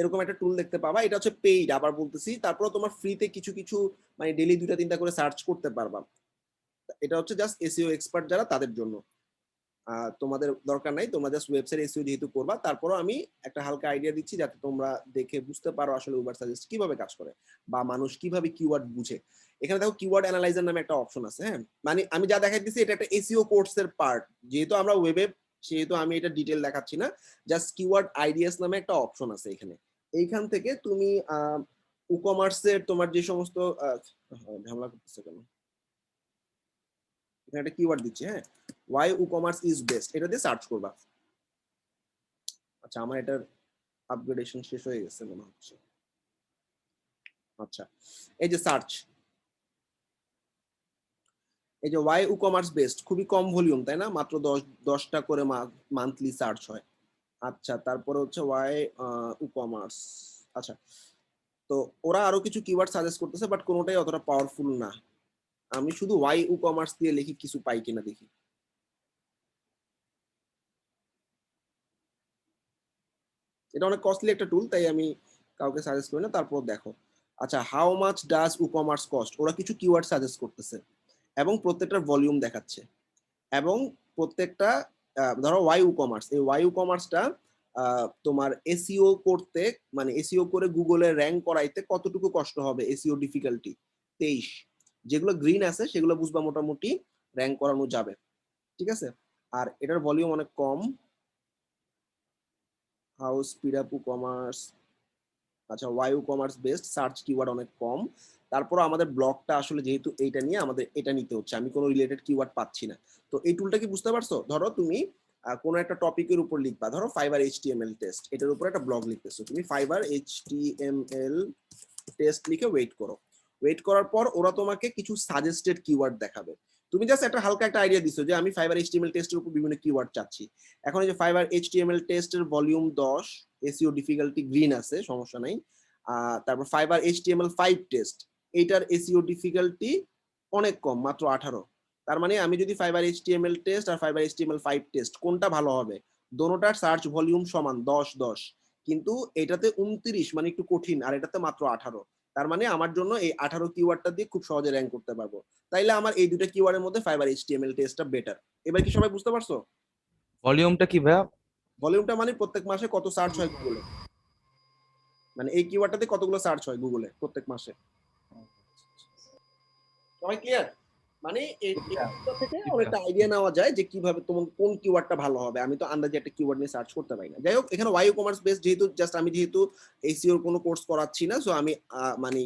এরকম একটা টুল দেখতে পাবা, এটা হচ্ছে পেইড, আবার বলতেছি। তারপর তোমার ফ্রিতে কিছু কিছু মানে ডেইলি 2টা 3টা করে সার্চ করতে পারবা। এটা হচ্ছে জাস্ট এসইও এক্সপার্ট যারা তাদের জন্য, তোমাদের দরকার নাই। তোমরা জাস্ট ওয়েবসাইট এসইও যেহেতু করবা, তারপরও আমি একটা হালকা আইডিয়া দিচ্ছি যাতে তোমরা দেখে বুঝতে পারো আসলে উবার সাজেস্ট কিভাবে কাজ করে বা মানুষ কিভাবে কিওয়ার্ড বুঝে। এখানে দেখো কিওয়ার্ড অ্যানালাইজার নামে একটা অপশন আছে, হ্যাঁ, মানে আমি যা দেখাই দিচ্ছি এটা একটা এসইও কোর্সের পার্ট। যেহেতু আমরা ওয়েবে সেহেতু আমি এটা ডিটেল দেখাচ্ছি না, জাস্ট কিওয়ার্ড আইডিয়াস নামে একটা অপশন আছে এখানে। এইখান থেকে তুমি ই-কমার্সের তোমার যে সমস্ত ঝামেলা করতেছে কেন, এখানে একটা কিওয়ার্ড দিচ্ছি, হ্যাঁ, ওয়াই ই-কমার্স ইজ বেস্ট, এটা দিয়ে সার্চ করবা। আচ্ছা, আমার এটার আপগ্রেডেশন শেষ হয়ে গেছে মনে হচ্ছে। আচ্ছা, এই যে সার্চ, এই যে ওয়াই ই-কমার্স বেস্ট, খুবই কম ভলিউম তাই না, মাত্র 10টা করে মান্থলি সার্চ হয়। আচ্ছা, তারপরে হচ্ছে ওয়াই ই-কমার্স। আচ্ছা, তো ওরা আরো কিছু কিওয়ার্ড সাজেস্ট করতেছে, বাট কোনোটাই অতটা পাওয়ারফুল না। আমি শুধু ওয়াই ই-কমার্স দিয়ে লিখি, কিছু পাই কিনা দেখি। এটা অনেক কস্টলি একটা টুল, তাই আমি কাউকে সাজেস্ট করি না। তারপর দেখো, আচ্ছা, how much does e-commerce cost, ওরা কিছু কিওয়ার্ড সাজেস্ট করতেছে এবং প্রত্যেকটার ভলিউম দেখাচ্ছে, এবং প্রত্যেকটা ধরো ওয়াই ই-কমার্স, এই ওয়াই ই-কমার্সটা তোমার এসইও করতে, মানে এসইও করে গুগলে র্যাঙ্ক করাইতে কতটুকু কষ্ট হবে, এসইও ডিফিকাল্টি 23। যেগুলো গ্রিন আছে সেগুলো বুঝবা মোটামুটি র্যাঙ্ক করানো যাবে, ঠিক আছে। আর এটার ভলিউম অনেক কম। হাউ স্পিড আপ ই-কমার্স, আচ্ছা, why e-commerce best, search keyword অনেক কম। তারপর আমাদের ব্লগটা আসলে যেহেতু এইটা নিয়ে, আমাদের এটা নিতে হচ্ছে, আমি কোনো রিলেটেড কিওয়ার্ড পাচ্ছি না। তো এই টুলটা কি বুঝতে পারছো? ধরো তুমি কোনো একটা টপিকের উপর লিখবা, ধরো ফাইবার এইচটিএমএল টেস্ট, এটার উপর একটা ব্লগ লিখতেছো তুমি, ফাইবার এইচটিএমএল টেস্ট লিখে ওয়েট করো। ওয়েট করার পর ওরা তোমাকে কিছু সাজেস্টেড কিওয়ার্ড দেখাবে। তুমি জাস্ট একটা হালকা একটা আইডিয়া দিছো যে আমি ফাইবার এইচটিএমএল টেস্টের উপর বিভিন্ন কিওয়ার্ড চাচ্ছি। এখন এই যে ফাইবার এইচটিএমএল টেস্টের ভলিউম 10, এসইও ডিফিকাল্টি গ্রিন আছে, সমস্যা নাই। তারপর ফাইবার HTML5 টেস্ট, এইটার এসইও ডিফিকাল্টি অনেক কম, মাত্র 18। তার মানে আমি যদি ফাইবার HTML টেস্ট আর ফাইবার HTML5 টেস্ট কোনটা ভালো হবে, দোনোটার সার্চ ভলিউম সমান 10, কিন্তু এটাতে 29, মানে একটু কঠিন, আর এটাতে মাত্র 18। তার মানে আমার জন্য এই 18 কিওয়ার্ডটা দিয়ে খুব সহজে র্যাঙ্ক করতে পারবো। তাইলে আমার এই দুটো কিওয়ার্ডের মধ্যে ফাইবার HTML টেস্টটা বেটার। এবার কি সবাই বুঝতে পারছো? ভলিউমটা কি ভাইয়া? ভলিউমটা মানে প্রত্যেক মাসে কত সার্চ হয় গুগলে, মানে এই কিওয়ার্ডটাতে কতগুলো সার্চ হয় গুগলে প্রত্যেক মাসে। সবাই ক্লিয়ার? মানে এইটা থেকে অনেকটা আইডিয়া নেওয়া যায় যে কিভাবে তোমার কোন কিওয়ার্ডটা ভালো হবে। আমি তো আন্দাজে একটা কিওয়ার্ড নিয়ে সার্চ করতে পারি না। যাই হোক, এখানে ওয়াই ই-কমার্স বেস, যেহেতু জাস্ট আমি যেহেতু এসইও কোনো কোর্স করাচ্ছি না, সো আমি মানে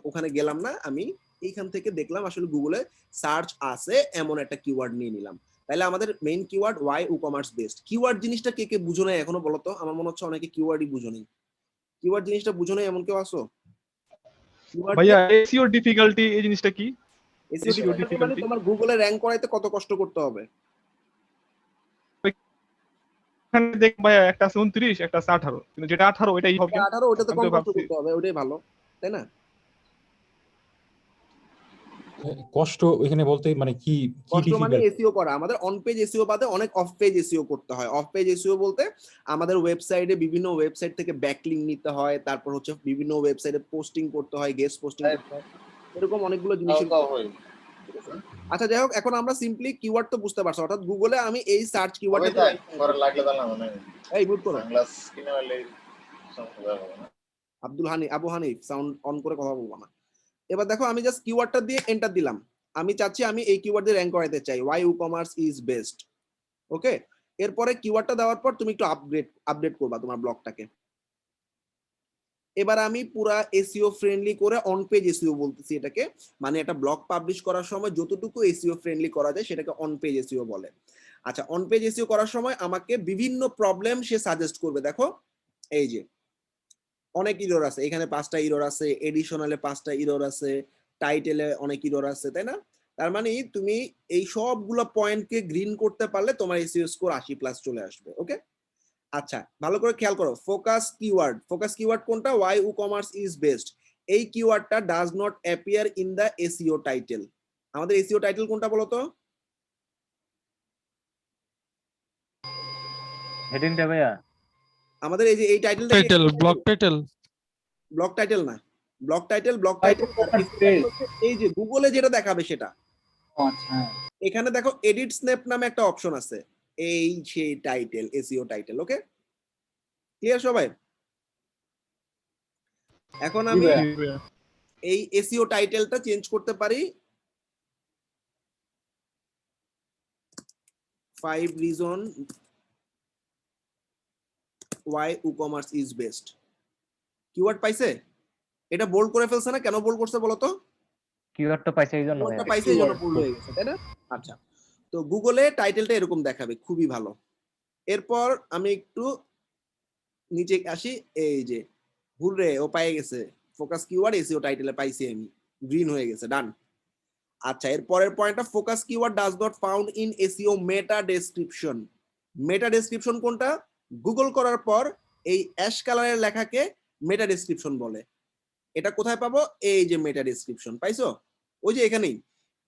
ওখানে গেলাম না, আমি এইখান থেকে দেখলাম আসলে গুগলে সার্চ আছে এমন একটা কিওয়ার্ড নিয়ে নিলাম। তাহলে আমাদের main keyword why e-commerce best. Keyword জিনিসটা কে কে বুঝো নাই এখনো বলো তো? আমার মনে হচ্ছে অনেকে কিওয়ার্ডই বুঝো নাই। কিওয়ার্ড জিনিসটা বুঝো নাই এমন কেউ আসো? ভাইয়া এসইও ডিফিকাল্টি এই জিনিসটা কি? এসইও SEO ডিফিকাল্টি মানে difficulty? তোমার গুগলে র‍্যাঙ্ক করাইতে কত কষ্ট করতে হবে। এখানে দেখ ভাইয়া, একটা আছে 29, একটা আছে 18, কিন্তু যেটা 18 ওইটাই হবে। 18 ওটাতে আমি কম তো কষ্ট ভাবছি করতে হবে, ওটাই ভালো, তাই না? কষ্ট এখানে বলতে মানে কি কি কষ্ট মানে ডিফিকাল্ট? এসইও করা। আমাদের অন পেজ এসইও বাদে অনেক অফ পেজ এসইও করতে হয়। অফ পেজ এসইও বলতে আমাদের ওয়েবসাইটে বিভিন্ন ওয়েবসাইট থেকে ব্যাকলিংক নিতে হয়, তারপর হচ্ছে বিভিন্ন ওয়েবসাইটে পোস্টিং করতে হয়, গেস্ট পোস্টিং করতে হয়, এরকম অনেকগুলো জিনিস। আচ্ছা, যাই হোক, এখন আমরা সিম্পলি কিওয়ার্ড তো বুঝতে পারছো, অর্থাৎ গুগলে আমি এই সার্চ কিওয়ার্ডটা এই বুট করো। আব্দুল হানি, আবু হানিফ, সাউন্ড অন করে কথা বলবো না। এবার দেখো, আমি জাস্ট কিওয়ার্ডটা দিয়ে এন্টার দিলাম। আমি চাচ্ছি আমি এই কিওয়ার্ড দিয়ে র্যাঙ্ক করাইতে চাই, ওয়াই ই-কমার্স ইজ বেস্ট। ওকে, এরপরে কিওয়ার্ডটা দেওয়ার পর তুমি একটু আপডেট করবা তোমার ব্লগটাকে। এবার আমি পুরা এসইও ফ্রেন্ডলি করে অন পেজ এসইও বলতেছি এটাকে, মানে একটা ব্লগ পাবলিশ করার সময় যতটুকু এসইও ফ্রেন্ডলি করা যায় সেটাকে অন পেজ এসইও বলে। আচ্ছা, অন পেজ এসইও করার সময় আমাকে বিভিন্ন প্রবলেম সে সাজেস্ট করবে। দেখো, এই যে অনেক ইরর আছে এখানে, 5টা ইরর আছে, এডিশনালে 5টা ইরর আছে, টাইটেলে অনেক ইরর আছে, তাই না? তার মানে তুমি এই সবগুলো পয়েন্টকে গ্রিন করতে পারলে তোমার এসইও স্কোর 80+ চলে আসবে। ওকে, আচ্ছা, ভালো করে খেয়াল করো, ফোকাস কিওয়ার্ড। ফোকাস কিওয়ার্ড কোনটা? Why e-commerce is best. এই কিওয়ার্ডটা does not appear in the SEO title. আমাদের এসইও টাইটেল কোনটা বলো তো? হেডিংটা ভাইয়া? আমাদের এই যে এই টাইটেলটা title, blog title, block title না, ব্লক টাইটেল পেজ। এই যে গুগলে যেটা দেখাবে সেটা। আচ্ছা, এখানে দেখো এডিট স্ন্যাপ নামে একটা অপশন আছে, এই সেই টাইটেল, এসইও টাইটেল। ওকে, ক্লিয়ার সবাই? এখন আমি এই এসইও টাইটেলটা চেঞ্জ করতে পারি 5 reason why WooCommerce is best. Keyword পাইছে? এটা বোল্ড করে ফেলছে না? কেন বোল্ড করছে বলো তো? কিওয়ার্ডটা পাইছে এই জন্য কিওয়ার্ডটা পাইছে এই জন্য বোল্ড হয়ে গেছে, তাই না? আচ্ছা, তো গুগলে টাইটেলটা এরকম দেখাবে, খুবই ভালো। এরপর আমি একটু নিচে আসি, এই যে হুররে ও পেয়ে গেছে, ফোকাস কিওয়ার্ড এসইও টাইটেলে পাইছি আমি, গ্রিন হয়ে গেছে, ডান। আচ্ছা, এর পরের পয়েন্টটা, focus keyword does not found in SEO meta description. Meta description কোনটা? গুগল করার পর এই অ্যাশ কালারের লেখাকে মেটা ডেসক্রিপশন বলে। এটা কোথায় পাবো? এই যে মেটা ডেসক্রিপশন, পাইছো? ওই যে এখানেই,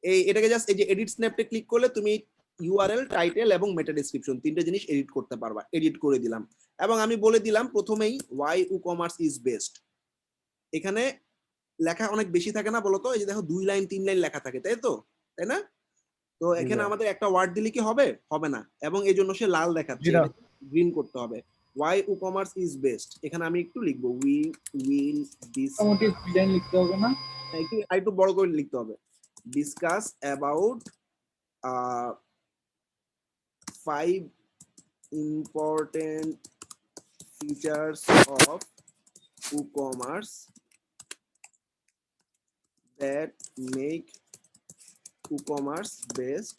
এই এটাকে জাস্ট এই যে এডিট স্ন্যাপে ক্লিক করলে তুমি ইউআরএল, টাইটেল এবং মেটা ডেসক্রিপশন তিনটে জিনিস এডিট করতে পারবা। এডিট করে দিলাম এবং আমি বলে দিলাম প্রথমেই ওয়াই WooCommerce ইজ বেস্ট। এখানে লেখা অনেক বেশি থাকে না বলতো? এই যে দেখো 2 লাইন 3 লাইন লেখা থাকে, তাই তো? তাই না? তো এখানে আমাদের একটা ওয়ার্ড দিলে কি হবে? হবে না, এবং এই জন্য সে লাল দেখাচ্ছে, গ্রিন করতে হবে। ওয়াই WooCommerce ইজ বেস্ট, এখানে আমি একটু লিখবো উই উইল মোটামুটি ডিজাইন লিখতে হবে না? একটু বড় করে লিখতে হবে। Discuss about 5 important features of WooCommerce that make WooCommerce best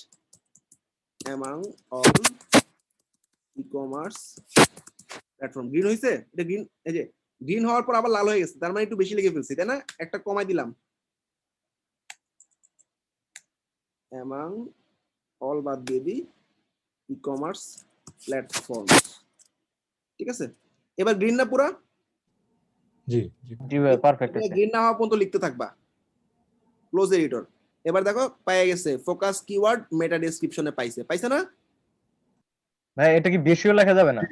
among all e-commerce platform. Green হয়েছে? এটা গ্রিন, এই যে গ্রিন হওয়ার পর আবার লাল হয়ে গেছে, তার মানে একটু বেশি লিখে ফেলছি, তাই না? একটা কমাই দিলাম, among all বাদ দিয়ে দিই e-commerce প্ল্যাটফর্ম। ঠিক আছে, এবার গ্রিন না পুরা? জি জি জি ভাই পারফেক্ট আছে। গ্রিন না হওয়া পর্যন্ত লিখতে থাকবা, ক্লোজ এডিটর। এবার দেখো পেয়ে গেছে, ফোকাস কিওয়ার্ড মেটা ডেসক্রিপশনে পাইছে, পাইছে না? ভাই এটা কি বেশিও লেখা যাবে না?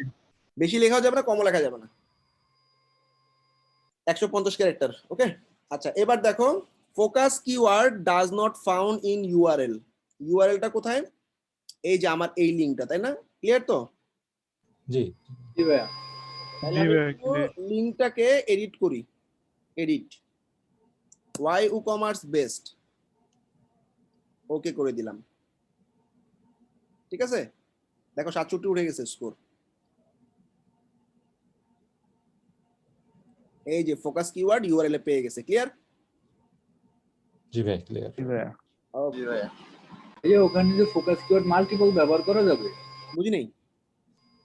বেশি লেখাও যাবে না, কমও লেখা যাবে না, 150 ক্যারেক্টার। ওকে, আচ্ছা এবার দেখো, focus keyword does not found in URL. ইউআরএলটা কোথায়? এই যে আমার এই লিংকটা, তাই না? ক্লিয়ার তো? জি জি ভাইয়া। লিংকটাকে এডিট করি, এডিট ওয়াই WooCommerce বেস্ট, ওকে করে দিলাম। ঠিক আছে, দেখো 67 উঠে গেছে স্কোর। এই যে ফোকাস কিওয়ার্ড ইউআরএল এ পেয়ে গেছে। ক্লিয়ার? জি ভাই ক্লিয়ার। জি ভাই এই যে ওখানে যে ফোকাস কিওয়ার্ড মাল্টিপল ব্যবহার করা যাবে? বুঝি নাই।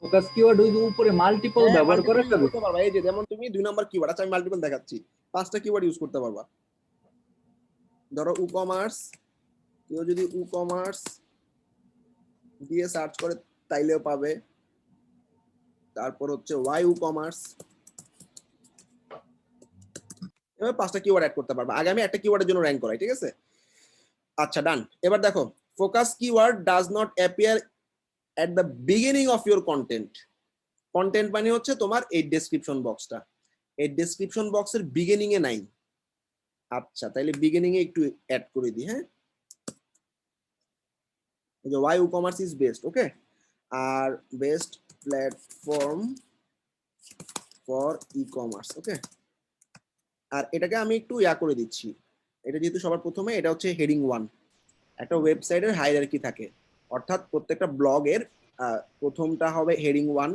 ফোকাস কিওয়ার্ড ওই যে উপরে মাল্টিপল ব্যবহার করা যাবে? করতে পারবা। এই যে যেমন তুমি 2 নাম্বার কিওয়ার্ড, আচ্ছা আমি মাল্টিপল দেখাচ্ছি, 5টা কিওয়ার্ড ইউজ করতে পারবা। ধরো WooCommerce, কেউ যদি WooCommerce দিয়ে সার্চ করে তাইলেও পাবে। তারপর হচ্ছে ওয়াই WooCommerce, এবার 5টা কিওয়ার্ড অ্যাড করতে পারবা। আগে আমি একটা কিওয়ার্ডের জন্য র‍্যাঙ্ক করাই, ঠিক আছে? আচ্ছা ডান। এবার দেখো, focus keyword does not appear at the beginning of your content. Content মানে হচ্ছে তোমার এই ডেসক্রিপশন বক্সটা, এই ডেসক্রিপশন বক্সের বিগিনিং এ নাই। আচ্ছা তাইলে বিগিনিং এ একটু অ্যাড করে দিই। হ্যাঁ, এই যে why WooCommerce is best, okay, আর best platform for e-commerce, okay. আর এটাকে আমি একটু ইয়া করে দিচ্ছি, এটা যেহেতু সবার প্রথমে, এটা হচ্ছে হেডিং 1। একটা ওয়েবসাইটের হায়ারার্কি থাকে, অর্থাৎ প্রত্যেকটা ব্লগের প্রথমটা হবে হেডিং 1,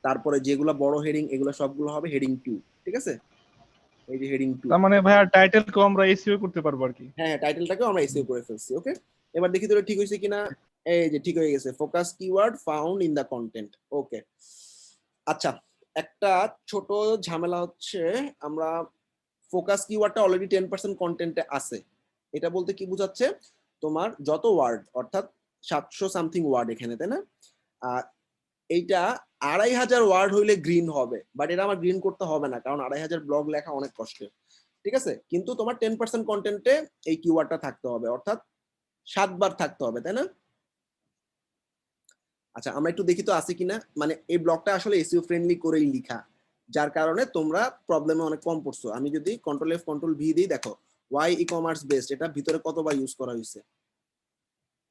তারপরে যেগুলো বড় হেডিং এগুলো সবগুলো হবে হেডিং 2। ঠিক আছে, এই যে হেডিং 2। তার মানে ভাইয়া টাইটেলকে আমরা এসইও করতে পারবো আর কি। হ্যাঁ, টাইটেলটাকে আমরা এসইও করে ফেলছি। ওকে, এবার দেখি তোরা ঠিক হয়েছে কিনা। এই যে ঠিক হয়ে গেছে, focus keyword found in the content. Okay, আচ্ছা একটা ছোট ঝামেলা হচ্ছে, আমরা ফোকাস কিওয়ার্ডটা অলরেডি 10% কন্টেন্টে আছে। এটা বলতে কি বোঝাচ্ছে, তোমার যত ওয়ার্ড, অর্থাৎ 700 সামথিং ওয়ার্ড এখানে, তাই না? এইটা 2500 ওয়ার্ড হইলে গ্রিন হবে, বাট এটা আমার গ্রিন করতে হবে না, কারণ 2500 ব্লগ লেখা অনেক কষ্টের। ঠিক আছে, কিন্তু তোমার 10% কন্টেন্টে এই কিওয়ার্ডটা থাকতে হবে, অর্থাৎ 7 বার থাকতে হবে, তাই না? আচ্ছা আমরা একটু দেখি তো আছে কিনা। মানে এই ব্লগটা আসলে এসইও ফ্রেন্ডলি করেই লেখা, যার কারণে তোমরা প্রবলেমে অনেক কম পড়ছো। আমি যদি কন্ট্রোল F কন্ট্রোল V দিই, দেখো ওয়াই ই-কমার্স বেস্ট, এটা ভিতরে কতবার ইউজ করা হয়েছে।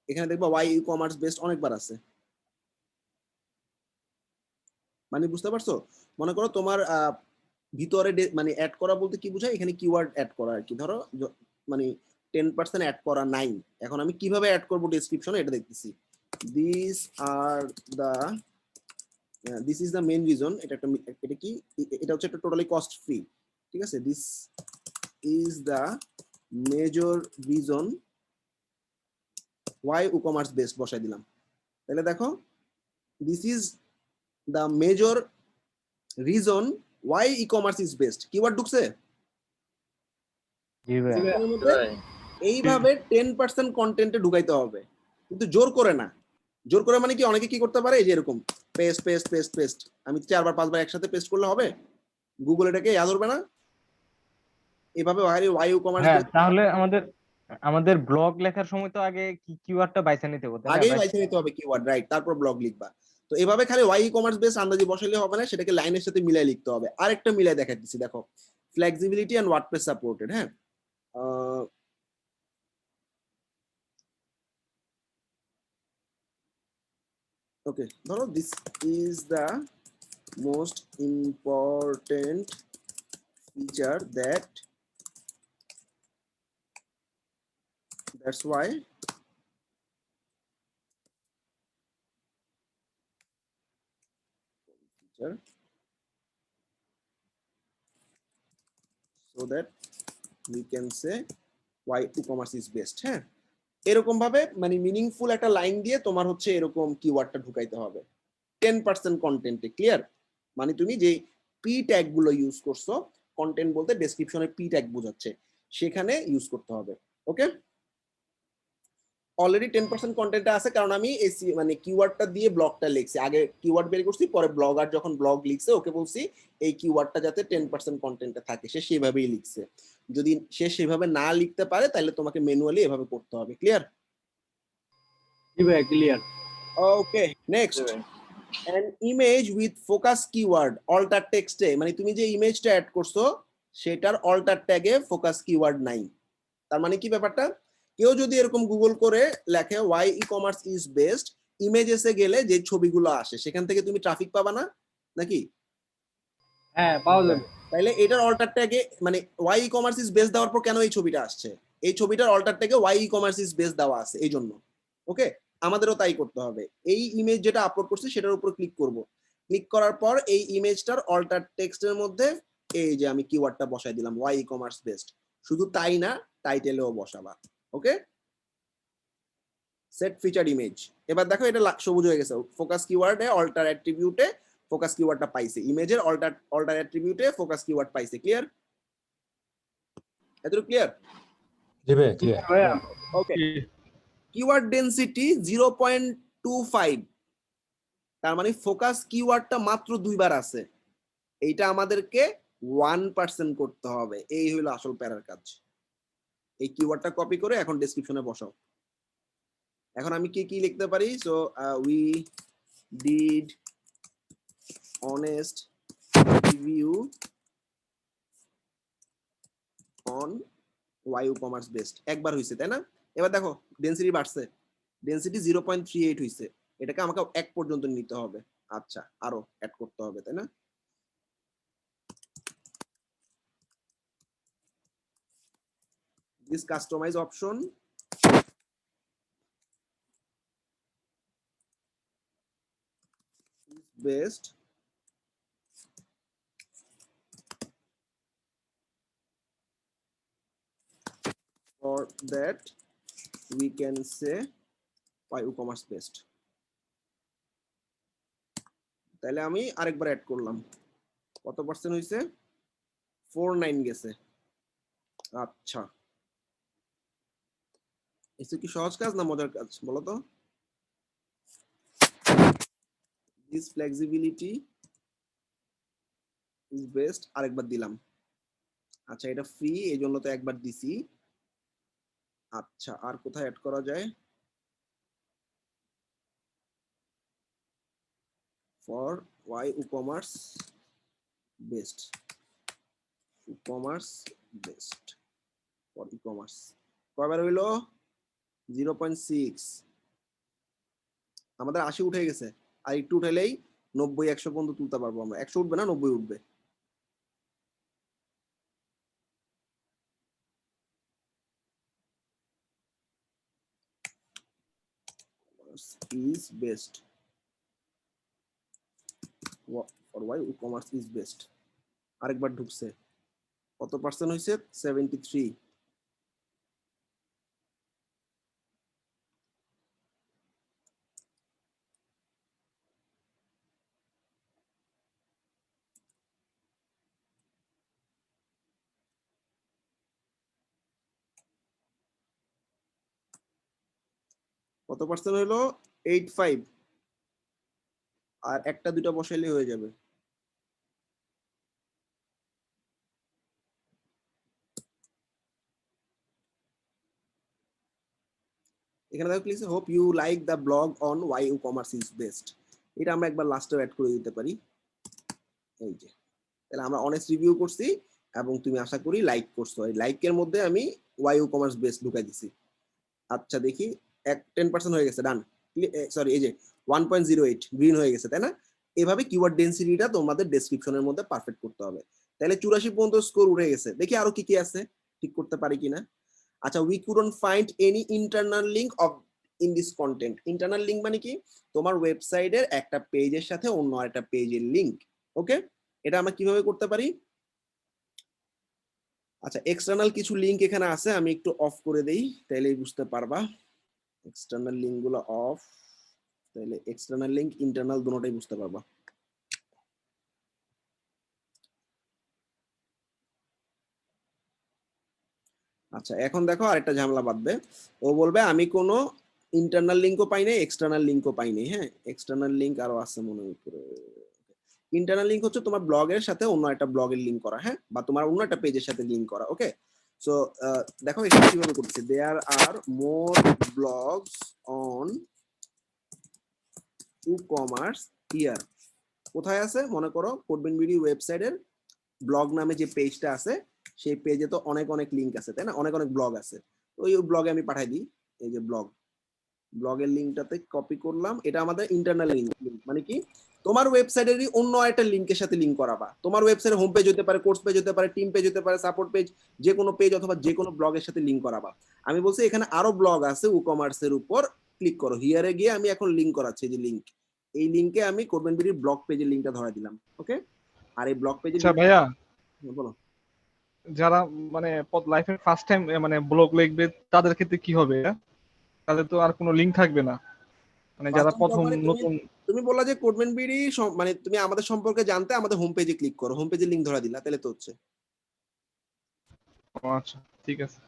এখানে দেখবা ওয়াই ই-কমার্স বেস্ট অনেকবার আছে। মানে বুঝতে পারছো? মনে করো তোমার ভিতরে মানে অ্যাড করা বলতে কি বোঝায়, এখানে কিওয়ার্ড অ্যাড করা আর কি। ধরো মানে 10% অ্যাড করা নাই, এখন আমি কিভাবে অ্যাড করব ডেসক্রিপশনে এটা দেখতেছি। these are the this is the main reason, এটা কি, এটা হচ্ছে একটা টোটালি কস্ট ফ্রি, ঠিক আছে, this is the major reason why e-commerce based বসাই দিলাম। তাহলে দেখো this is the major reason why e-commerce is best, keyword ঢুকছে জি ভাইয়া। এর মধ্যে এইভাবে 10% কন্টেন্টে ঢুকাইতে হবে, কিন্তু জোর করে না। জোর করে মানে কি, অনেকে কি করতে পারে, এই যে এরকম পেস্ট পেস্ট পেস্ট পেস্ট, আমি 4 বার 5 বার একসাথে পেস্ট করলে হবে? গুগল এটাকে ইয়াদ করবে না? এভাবে ওয়াই ই-কমার্স হ্যাঁ, তাহলে আমাদের ব্লগ লেখার সময় তো আগে কিওয়ার্ডটা বাইছে নিতে হবে, তাই না? আগেই বাইছে নিতে হবে কিওয়ার্ড, রাইট, তারপর ব্লগ লিখবা। তো এভাবে খালি ওয়াই ই-কমার্স বেস আন্দাজি বসালে হবে না, সেটাকে লাইনের সাথে মিলাই লিখতে হবে। আরেকটা মিলাই দেখাচ্ছি, দেখো, ফ্লেক্সিবিলিটি এন্ড ওয়ার্ডপ্রেস সাপোর্টেড। হ্যাঁ, ওকে, ধরো this is the most important feature that's why feature, so that we can say why e-commerce is best। হ্যাঁ, এরকম ভাবে মানে মিনিংফুল একটা লাইন দিয়ে তোমার হচ্ছে এরকম কিওয়ার্ডটা ঢুকাইতে হবে 10% কন্টেন্টে। ক্লিয়ার? মানে তুমি যে পি ট্যাগ গুলো ইউজ করছো, কন্টেন্ট বলতে ডেসক্রিপশনে পি ট্যাগ বোঝাচ্ছে, সেখানে ইউজ করতে হবে। ওকে, অলরেডি 10% কন্টেন্ট আছে, কারণ আমি মানে কিওয়ার্ডটা দিয়ে ব্লগটা লিখছি। আগে কিওয়ার্ড বের করছি, পরে ব্লগার যখন ব্লগ লিখছে ওকে বলছি এই কিওয়ার্ডটা যাতে 10% কন্টেন্টে থাকে, সে সেভাবেই লিখছে। যদি সে সেভাবে না লিখতে পারে তাহলে তোমাকে ম্যানুয়ালি এভাবে করতে হবে। ক্লিয়ার? জি ভাই, clear. Okay, next, an image with focus keyword alter text এ, মানে তুমি যে ইমেজটা অ্যাড করছো সেটার alter ট্যাগে ফোকাস কিওয়ার্ড নাই। তার মানে কি ব্যাপারটা, কেউ যদি এরকম গুগল করে লেখে ওয়াই ই-কমার্স ইজ বেস্ট, ইমেজেসে গেলে যে ছবিগুলো আসে সেখান থেকে তুমি ট্রাফিক পাবা না নাকি? হ্যাঁ, পাওয়া যাবে। তাইলে এটার অল্টার ট্যাগে মানে ওয়াই ই-কমার্স ইজ বেস্ট দেওয়ার পর কেন এই ছবিটা আসছে, এই ছবিটার অল্টার ট্যাগে ওয়াই ই-কমার্স ইজ বেস্ট দেওয়া আছে এই জন্য। ওকে, আমাদেরও তাই করতে হবে। এই ইমেজ যেটা আপলোড করছি সেটার উপর ক্লিক করব, ক্লিক করার পর এই ইমেজটার অল্টার টেক্সটের মধ্যে এই যে আমি কিওয়ার্ডটা বসাই দিলাম ওয়াই ই-কমার্স বেস্ট। শুধু তাই না, টাইটেলেও বসাবা। ওকে, সেট ফিচার ইমেজ। এবার দেখো এটা সবুজ হয়ে গেছে, ফোকাস কিওয়ার্ডে অল্টার অ্যাট্রিবিউটে ফোকাস কিওয়ার্ডটা পাইছে, ইমেজের অল্টার অ্যাট্রিবিউটে ফোকাস কিওয়ার্ড পাইছে। ক্লিয়ার? এতটুকু ক্লিয়ার? জি ভাইয়া, ক্লিয়ার। ভাইয়া, ওকে, কিওয়ার্ড ডেনসিটি 0.25, তার মানে ফোকাস কিওয়ার্ডটা মাত্র 2 বার আছে, এইটা আমাদেরকে 1% করতে হবে। এই হলো আসল প্যারার কাজ। এই কিওয়ার্ডটা কপি করে এখন ডেসক্রিপশনে বসাও। এখন আমি কি কি লিখতে পারি, so we did honest review on why e-commerce best, একবার হইছে তাই না? এবার দেখো ডেনসিটি বাড়ছে, ডেনসিটি 0.38 হইছে, এটাকে আমাকে 1 পর্যন্ত নিতে হবে। আচ্ছা, আরো অ্যাড করতে হবে তাই না? this customize option is best for that we can say why e-commerce best। তাহলে আমি আরেকবার অ্যাড করলাম, কত পার্সেন্ট হইছে? 49 গেছে। আচ্ছা, এটা কি সহজ কাজ না মজার কাজ বলো তো? this flexibility is best আরেকবার দিলাম। আচ্ছা, এটা ফ্রি এই জন্য তো একবার দিছি। আচ্ছা, আর কোথায় অ্যাড করা যায়? for why e-commerce best, e-commerce best for e-commerce কয়বার হইলো? 0.6। আমাদের 80 উঠে গেছে, আর একটু উঠাইলেই 90 100 পর্যন্ত তুলতে পারবো আমরা। 100 উঠবে না, 90 উঠবে। e-commerce is best or why e-commerce is best আরেকবার ঢুকছে কত পার্সেন্ট হইছে 73 কত পার্সেন্ট হলো 85 আর একটা দুটো বসাইলে হয়ে যাবে এখানে দেখো লিখছে hope you like the blog on why e-commerce is best এটা আমরা একবার লাস্টে অ্যাড করে দিতে পারি এই যে তাহলে আমরা অনেস্ট রিভিউ করছি এবং তুমি আশা করি লাইক করছো এই লাইকের মধ্যে আমি ওয়াই ই-কমার্স বেস্ট ঢুকাই দিছি আচ্ছা দেখি 10% হয়ে গেছে ডান সরি এই যে 1.08 গ্রিন হয়ে গেছে তাই না এভাবে কিওয়ার্ড ডেনসিটিটা তোমাদের ডেসক্রিপশনের মধ্যে পারফেক্ট করতে হবে তাহলে 84 পর্যন্ত স্কোর উঠে গেছে দেখি আরো কি কি আছে ঠিক করতে পারি কিনা আচ্ছা we couldn't find any internal link of in this content internal link মানে কি তোমার ওয়েবসাইটের একটা পেজের সাথে অন্য একটা পেজের লিংক ওকে এটা আমরা কিভাবে করতে পারি আচ্ছা এক্সটার্নাল কিছু লিংক এখানে আছে আমি একটু অফ করে দেই তাহলেই বুঝতে পারবা এক্সটার্নাল লিংক গুলো অফ তাহলে এক্সটার্নাল লিংক ইন্টারনাল দুটোটাই বুঝতে পারবা আচ্ছা এখন দেখো আরেকটা ঝামেলা বাঁধবে ও বলবে আমি কোনো ইন্টারনাল লিংকও পাই নাই এক্সটার্নাল লিংকও পাই নাই হ্যাঁ এক্সটার্নাল লিংক আরো আছে মনে করে ইন্টারনাল লিংক হচ্ছে তোমার ব্লগের সাথে অন্য একটা ব্লগের লিংক করা হ্যাঁ বা তোমার অন্য একটা পেজের সাথে লিংক করা ওকে সো দেখো এখানে কিভাবে করতেছি দেয়ার আর মোর ব্লগস অন ই-কমার্স হিয়ার কোথায় আছে মনে করো কোডবিনবিডি ওয়েবসাইটের ব্লগ নামে যে পেজটা আছে সেই পেজে তো অনেক অনেক লিংক আছে তাই না অনেক অনেক ব্লগ আছে ওই ব্লগে আমি পাঠাই দিই এই যে ব্লগের লিংকটাতে কপি করলাম এটা আমাদের ইন্টারনাল লিংক মানে কি তোমার ওয়েবসাইটেরই অন্য একটা লিংকের সাথে লিংক করাবা তোমার ওয়েবসাইটের হোম পেজ হতে পারে কোর্স পেজ হতে পারে টিম পেজ হতে পারে সাপোর্ট পেজ যে কোনো পেজ অথবা যে কোনো ব্লগের সাথে লিংক করাবা আমি বলছি এখানে আরো ব্লগ আছে ই-কমার্সের উপর ক্লিক করো হিয়ারে গিয়ে আমি এখন লিংক করাচ্ছি যে লিংক এই লিংকে আমি কোডবিনবিডির ব্লগ পেজের লিংকটা ধরে দিলাম ওকে আর এই ব্লগ পেজে আচ্ছা ভাইয়া বলো যারা মানে লাইফের ফার্স্ট টাইম মানে ব্লগ লিখবে তাদের ক্ষেত্রে কি হবে তাদের তো আর কোনো লিংক থাকবে না মানে যারা প্রথম নতুন তুমি বললা যে কোডবিনবিডি মানে তুমি আমাদের সম্পর্কে জানতে আমাদের হোম পেজে ক্লিক করো হোম পেজের লিংক ধরে দিলা তাহলে তো হচ্ছে আচ্ছা ঠিক আছে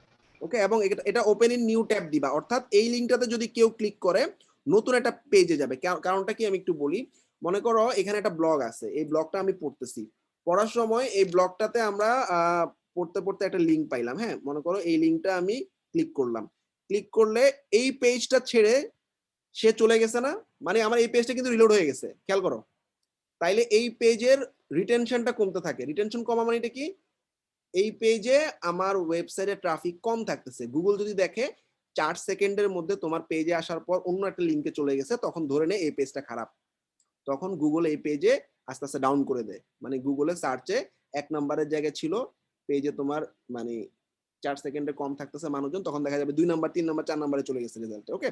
ওকে এবং এটা ওপেন ইন নিউ ট্যাব দিবা অর্থাৎ এই লিংকটাতে যদি কেউ ক্লিক করে নতুন একটা পেজে যাবে কারণটা কি আমি একটু বলি মনে করো এখানে একটা ব্লগ আছে এই ব্লগটা আমি পড়তেছি পড়ার সময় এই ব্লগটাতে আমরা পড়তে পড়তে একটা লিংক পাইলাম হ্যাঁ মনে করো এই লিংকটা আমি ক্লিক করলাম ক্লিক করলে এই পেজটা ছেড়ে সে চলে গেছে না মানে আমার এই পেজটা কিন্তু রিলোড হয়ে গেছে খেয়াল করো তাইলে এই পেজের রিটেনশনটা কমতে থাকে রিটেনশন কমা মানে এটা কি এই পেজে আমার ওয়েবসাইটে ট্রাফিক কম থাকতেছে গুগল যদি দেখে 4 সেকেন্ডের মধ্যে তোমার পেজে আসার পর অন্য একটা লিংকে চলে গেছে তখন ধরে নেয় এই পেজটা খারাপ তখন গুগল এই পেজে আস্তে আস্তে ডাউন করে দেয় মানে গুগলে সার্চে 1 নম্বরের জায়গায় ছিল পেজে তোমার মানে 4 সেকেন্ডে কম থাকতেছে মানুষজন তখন দেখা যাবে 2 নাম্বার 3 নাম্বার 4 নম্বরে চলে গেছে রেজাল্টে ওকে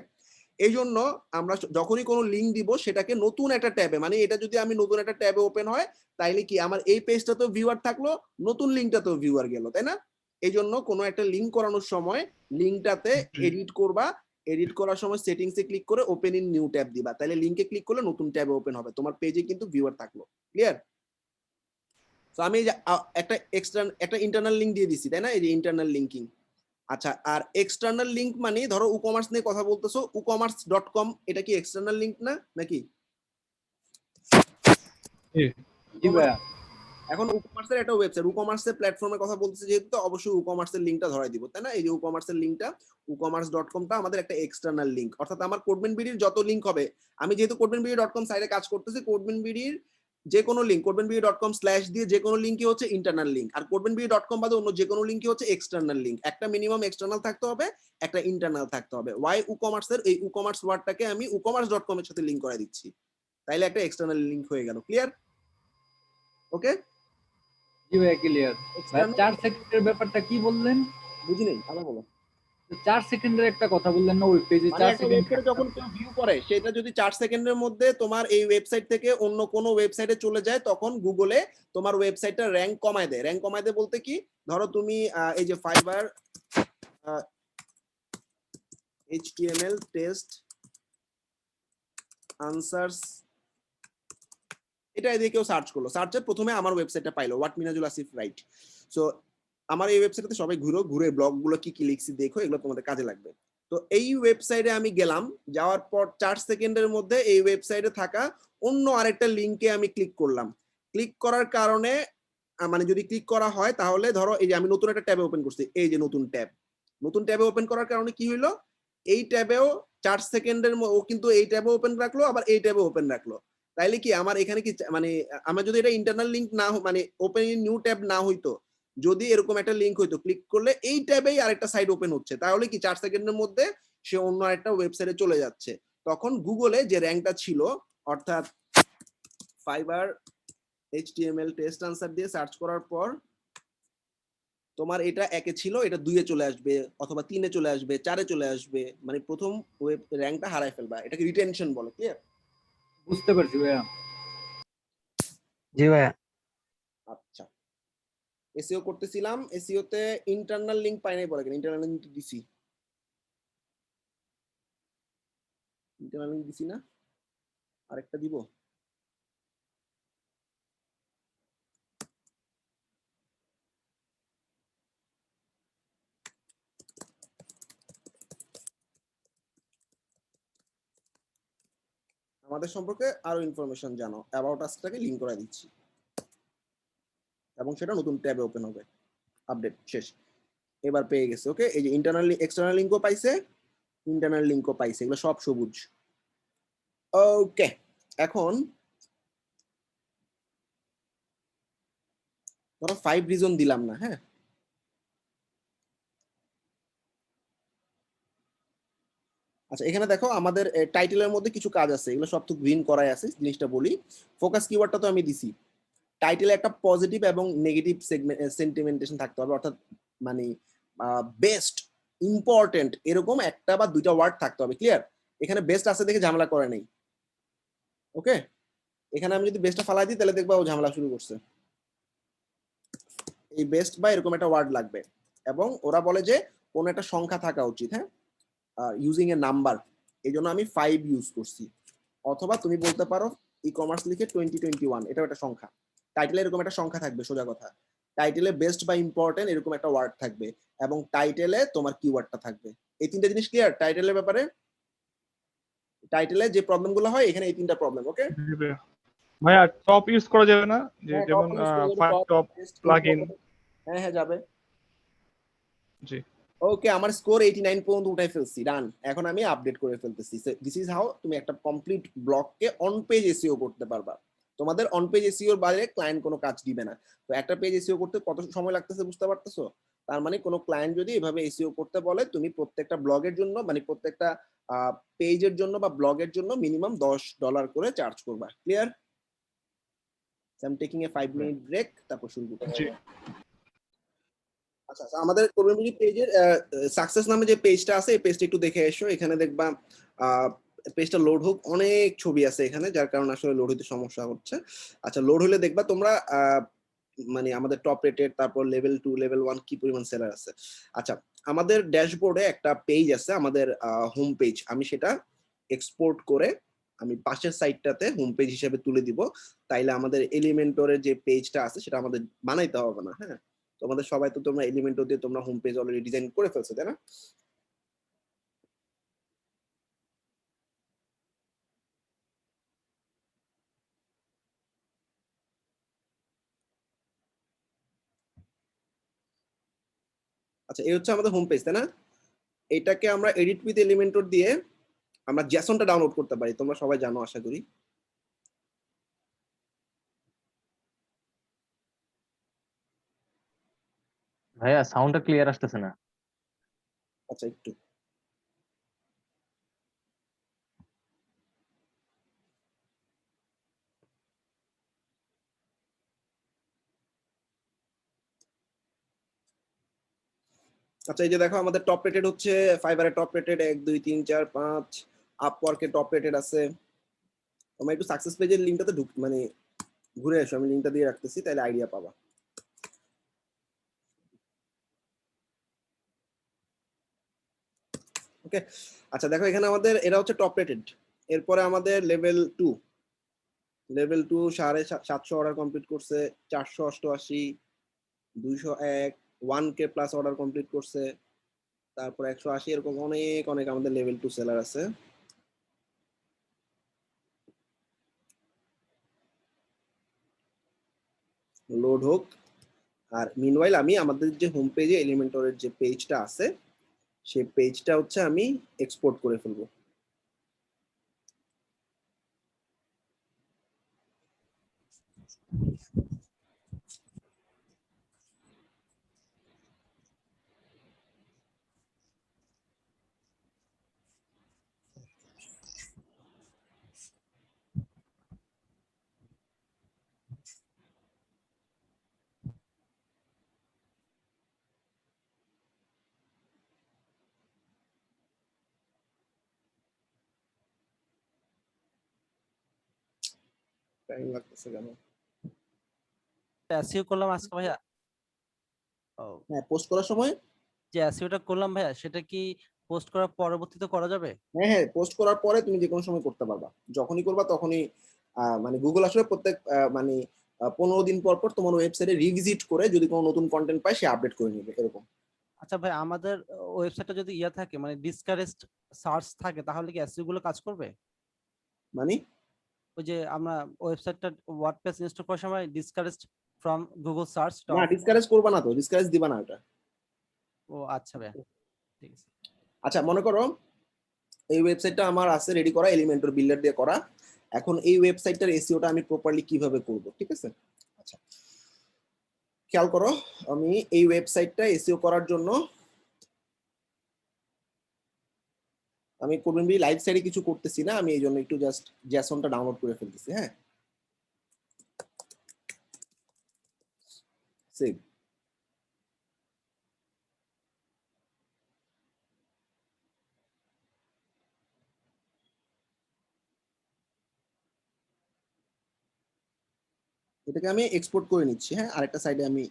এই জন্য আমরা যখনই কোনো লিংক দিব সেটাকে নতুন একটা ট্যাবে মানে এটা যদি আমি নতুন একটা ট্যাবে ওপেন হয় তাইলে কি আমার এই পেজটা তো ভিউয়ার থাকলো নতুন লিংকটা তো ভিউয়ার গেল তাই না এই জন্য কোনো একটা লিংক করানোর সময় লিংকটাতে এডিট করবা এডিট করার সময় সেটিংসে ক্লিক করে ওপেন ইন নিউ ট্যাব দিবা তাহলে লিংকে ক্লিক করলে নতুন ট্যাবে ওপেন হবে তোমার পেজে কিন্তু ভিউয়ার থাকলো ক্লিয়ার তো আমি একটা ইন্টারনাল লিংক দিয়ে দিছি তাই না এই যে ইন্টারনাল লিংকিং আচ্ছা আর এক্সটার্নাল লিংক মানে ধরো ই-কমার্স নিয়ে কথা বলতেছো ecommerce.com এটা কি এক্সটার্নাল লিংক না নাকি জি ভাইয়া এখন ই-কমার্সের একটা ওয়েবসাইট ই-কমার্সের প্ল্যাটফর্মের কথা বলতেছে যেহেতু তো অবশ্যই ই-কমার্সের লিংকটা ধরাই দিব তাই না এই যে ই-কমার্সের লিংকটা ecommerce.com টা আমাদের একটা এক্সটার্নাল লিংক অর্থাৎ আমার কোডবিনবিডির যত লিংক হবে আমি যেহেতু codebenbidi.com সাইটে কাজ করতেছি কোডবিনবিডির যে কোনো লিংক codebenbidi.com / দিয়ে যে কোনো লিংকই হচ্ছে ইন্টারনাল লিংক আর codebenbidi.com বাদে অন্য যে কোনো লিংকই হচ্ছে এক্সটার্নাল লিংক একটা মিনিমাম এক্সটার্নাল থাকতে হবে একটা ইন্টারনাল থাকতে হবে ওয়াই ই-কমার্সের এই ই-কমার্স ওয়ার্ডটাকে আমি ecommerce.com এর সাথে লিংক করে দিচ্ছি তাইলে একটা এক্সটার্নাল লিংক হয়ে গেল ক্লিয়ার ওকে জি ভাইয়া ক্লিয়ার ভাই 4 সেকেন্ডের ব্যাপারটা কি বললেন বুঝি নাই আবার বলো 4 সেকেন্ডের একটা কথা বললেন না, ওয়েব পেজে মানে 4 একটা সেকেন্ড ওয়েবসাইটে যখন কেউ ভিউ করে সেটা যদি 4 সেকেন্ডের মধ্যে তোমার এই ওয়েবসাইট থেকে অন্য কোনো ওয়েবসাইটে চলে যায়, তখন গুগলে তোমার ওয়েবসাইটটা র্যাঙ্ক কমায় দেয়। র্যাঙ্ক কমায় দেয় বলতে কি, ধরো তুমি এই যে ফাইবার HTML টেস্ট আনসার্স এটা দিয়ে কেউ সার্চ করলো, সার্চে প্রথমে আমার ওয়েবসাইটটা পাইলো, what Minajul Asif right. So আমার এই ওয়েবসাইটে সবাই ঘুরে ব্লগগুলো কি কি লিখছি দেখো, এগুলো তোমাদের কাজে লাগবে। তো এই ওয়েবসাইটে আমি গেলাম, যাওয়ার পর 4 সেকেন্ডের মধ্যে এই ওয়েবসাইটে থাকা অন্য আরেকটা লিংকে আমি ক্লিক করলাম। ক্লিক করার কারণে মানে যদি ক্লিক করা হয় তাহলে ধরো এই যে আমি নতুন একটা ট্যাবে ওপেন করছি, এই যে নতুন ট্যাবে ওপেন করার কারণে কি হইলো, এই ট্যাবেও 4 সেকেন্ডের ও কিন্তু এই ট্যাবে ওপেন রাখলো, আবার এই ট্যাবে ওপেন রাখলো। তাইলে কি আমার এখানে কি মানে আমার যদি এটা ইন্টারনাল লিংক না মানে ওপেন ইন নিউ ট্যাব না হইতো, যদি এরকম একটা লিংক হইতো, ক্লিক করলে এই ট্যাবেই আরেকটা সাইট ওপেন হচ্ছে, তাহলে কি 4 সেকেন্ডের মধ্যে সে অন্য আরেকটা ওয়েবসাইটে চলে যাচ্ছে। তখন গুগলে যে র্যাঙ্কটা ছিল, অর্থাৎ ফাইবার HTML টেস্ট আনসার দিয়ে সার্চ করার পর তোমার এটা 1 এ ছিল, এটা 2 এ চলে আসবে, অথবা 3 এ চলে আসবে, 4 এ চলে আসবে, মানে প্রথম ওয়েব র্যাঙ্কটা হারায় ফেলবা। এটাকে রিটেনশন বলে। ক্লিয়ার? বুঝতে পারছি ভাইয়া। জি ভাইয়া। আচ্ছা, এসইও করতেছিলাম, এসইও তে ইন্টারনাল লিংক পাই নাই বলে কেন, ইন্টারনাল লিংক দিছি, ইন্টারনাল লিংক দিছি না, আরেকটা দিব। আমাদের সম্পর্কে আরো ইনফরমেশন জানো, অ্যাবাউট আসটাকে লিংক করে দিচ্ছি এবং সেটা নতুন ট্যাবে ওপেন হবে। আপডেট শেষ, এবার পেয়ে গেছে। ওকে, এই যে ইন্টারনাল এক্সটার্নাল লিংকও পাইছে, ইন্টারনাল লিংকও পাইছে, এগুলো সব সবুজ। ওকে, এখন ধরো 5 রিজন দিলাম না, হ্যাঁ, আচ্ছা এখানে দেখো আমাদের টাইটেলের মধ্যে কিছু কাজ আছে, এগুলো সব তো গ্রিন করাই আছে। জিনিসটা বলি, ফোকাস কিওয়ার্ডটা তো আমি দিছি। টাইটেলে একটা পজিটিভ এবং নেগেটিভ সেন্টিমেন্টেশন থাকতে হবে, অর্থাৎ মানে বেস্ট, ইম্পর্টেন্ট এরকম একটা বা দুইটা ওয়ার্ড থাকতে হবে। ক্লিয়ার? এখানে বেস্ট আছে দেখে ঝামেলা করে নেই। ওকে, এখানে আমি যদি বেস্টটা ফালাই দিই তাহলে দেখবা ও ঝামেলা শুরু করছে। এই বেস্ট বা এরকম একটা ওয়ার্ড লাগবে, এবং ওরা বলে যে কোন একটা সংখ্যা থাকা উচিত, হ্যাঁ, ইউজিং এ নাম্বার, এই জন্য আমি 5 ইউজ করছি। অথবা তুমি বলতে পারো ই কমার্স লিখে 2021, এটাও একটা সংখ্যা। টাইটেলে এরকম একটা সংখ্যা থাকবে, সোজা কথা। টাইটেলে বেস্ট বা ইম্পর্টেন্ট এরকম একটা ওয়ার্ড থাকবে, এবং টাইটেলে তোমার কিওয়ার্ডটা থাকবে। এই তিনটা জিনিস ক্লিয়ার টাইটেলের ব্যাপারে? টাইটেলে যে প্রবলেমগুলো হয় এখানে এই তিনটা প্রবলেম। ওকে জি ভাইয়া। ভাইয়া টপ ইউজ করা যাবে না, যে হ্যাঁ, টপ যেমন ইউজ করা যাবে, 5 top, top best, plugin? Important. হ্যাঁ হ্যাঁ যাবে। জি। ওকে, আমার স্কোর 89 পর্যন্ত উঠাই ফেলছি, ডান। এখন আমি আপডেট করে ফেলতেছি। দিস ইজ হাউ তুমি একটা কমপ্লিট ব্লগকে অন পেজ এসইও করতে পারবা। তোমাদের অন পেজ এসইওর বাইরে ক্লায়েন্ট কোনো কাজ দিবে না। তো একটা পেজ এসইও করতে কত সময় লাগতেছে বুঝতে পারতেছো? তার মানে কোনো ক্লায়েন্ট যদি এভাবে এসইও করতে বলে, তুমি প্রত্যেকটা ব্লগের জন্য মানে প্রত্যেকটা পেজের জন্য বা ব্লগের জন্য মিনিমাম $10 করে চার্জ করবা। Clear? I am taking a 5 minute break, তারপর শুরু করতে। জি। আচ্ছা আচ্ছা, আমাদের কর্মী পেজের সাকসেস নামে যে পেজটা আছে, এই পেজটা একটু দেখে এসো। এখানে দেখবা পেজটা লোড হোক, অনেক ছবি আছে এখানে, যার কারণে আসলে লোড হইতে সমস্যা হচ্ছে। আচ্ছা, লোড হলে দেখবা তোমরা মানে আমাদের টপ রেটেড, তারপর লেভেল 2 লেভেল 1 কি পরিমাণ সেলার আছে। আচ্ছা, আমাদের ড্যাশবোর্ডে একটা পেজ আছে, আমাদের হোম পেজ। আমি সেটা এক্সপোর্ট করে আমি পাশের সাইটটাতে হোম পেজ হিসেবে তুলে দিব। তাইলে আমাদের এলিমেন্টরের যে পেজটা আছে সেটা আমাদের বানাইতে হবে না। হ্যাঁ, তোমাদের সবাই তো তোমরা এলিমেন্টর দিয়ে তোমরা হোম পেজ অলরেডি ডিজাইন করে ফেলছো, তাই না? আচ্ছা, এই হচ্ছে আমাদের হোম পেজ, তাই না? এটাকে আমরা এডিট উইথ এলিমেন্টর দিয়ে আমরা জ্যাসনটা ডাউনলোড করতে পারি, তোমরা সবাই জানো আশা করি। ভাইয়া সাউন্ডটা ক্লিয়ার আসতেছে না। আচ্ছা, একটু আচ্ছা এই যে দেখো আমাদের টপ রেটেড হচ্ছে ফাইবারে টপ রেটেড 1 2 3 4 5, আপওয়ার্কে টপ রেটেড আছে। তোমরা একটু সাকসেস পেজের লিংকটাতে মানে ঘুরে এসো, আমি লিংকটা দিয়ে রাখতেছি, তাহলে আইডিয়া পাবা। ওকে, আচ্ছা দেখো এখানে আমাদের এটা হচ্ছে টপ রেটেড। এরপরে আমাদের লেভেল 2, লেভেল 2 750 অর্ডার কমপ্লিট করছে, 488, 201, 1K প্লাস অর্ডার কমপ্লিট করছে, তারপর 180, এরকম অনেক অনেক আমাদের লেভেল 2 সেলার আছে। লোড হোক। আর মিনওয়াইল আমি আমাদের যে হোম পেজে এলিমেন্টরের যে পেজটা আছে সেই পেজটা হচ্ছে আমি এক্সপোর্ট করে ফেলবো। টাইম লাগতেছে কেন? এসইও করলাম আজকে ভাইয়া। ও, হ্যাঁ, পোস্ট করার সময় যে এসইওটা করলাম ভাইয়া, সেটা কি পোস্ট করার পরবর্তীতে করা যাবে? হ্যাঁ হ্যাঁ, পোস্ট করার পরে তুমি যে কোনো সময় করতে পারবা, যখনই করবা তখনই। মানে গুগল আসলে প্রত্যেক মানে 15 দিন পর পর তোমার ওয়েবসাইটে রিভিজিট করে যদি কোনো নতুন কন্টেন্ট পায় সে আপডেট করে নেবে, এরকম। আচ্ছা ভাই, আমাদের ওয়েবসাইটটা যদি ইয়া থাকে, মানে ডিসকারেজড সার্চ থাকে, তাহলে কি এসইও গুলো কাজ করবে? মানে ওই যে আমরা ওয়েবসাইটটা ওয়ার্ডপ্রেস ইনস্টল করার সময় ডিসকারেজড ফ্রম গুগল সার্চ। না, ডিসকারেজ করবা না, তো ডিসকারেজ দিবা না ওটা। ও আচ্ছা ভাইয়া, ঠিক আছে। আচ্ছা মনে করো এই ওয়েবসাইটটা আমার আছে রেডি করা, এলিমেন্টর বিল্ডার দিয়ে করা। এখন এই ওয়েবসাইটটার এসইওটা আমি প্রপারলি কিভাবে করব, ঠিক আছে? আচ্ছা খেয়াল করো, আমি এই ওয়েবসাইটটা এসইও করার জন্য আমি কোনবি লাইভ সাইডে কিছু করতেছি না, আমি এই জন্য একটু জাস্ট জেসনটা ডাউনলোড করে ফেলতেছি। হ্যাঁ, সেভ। এটাকে আমি এক্সপোর্ট করে নিচ্ছি। হ্যাঁ, আরেকটা সাইডে আমি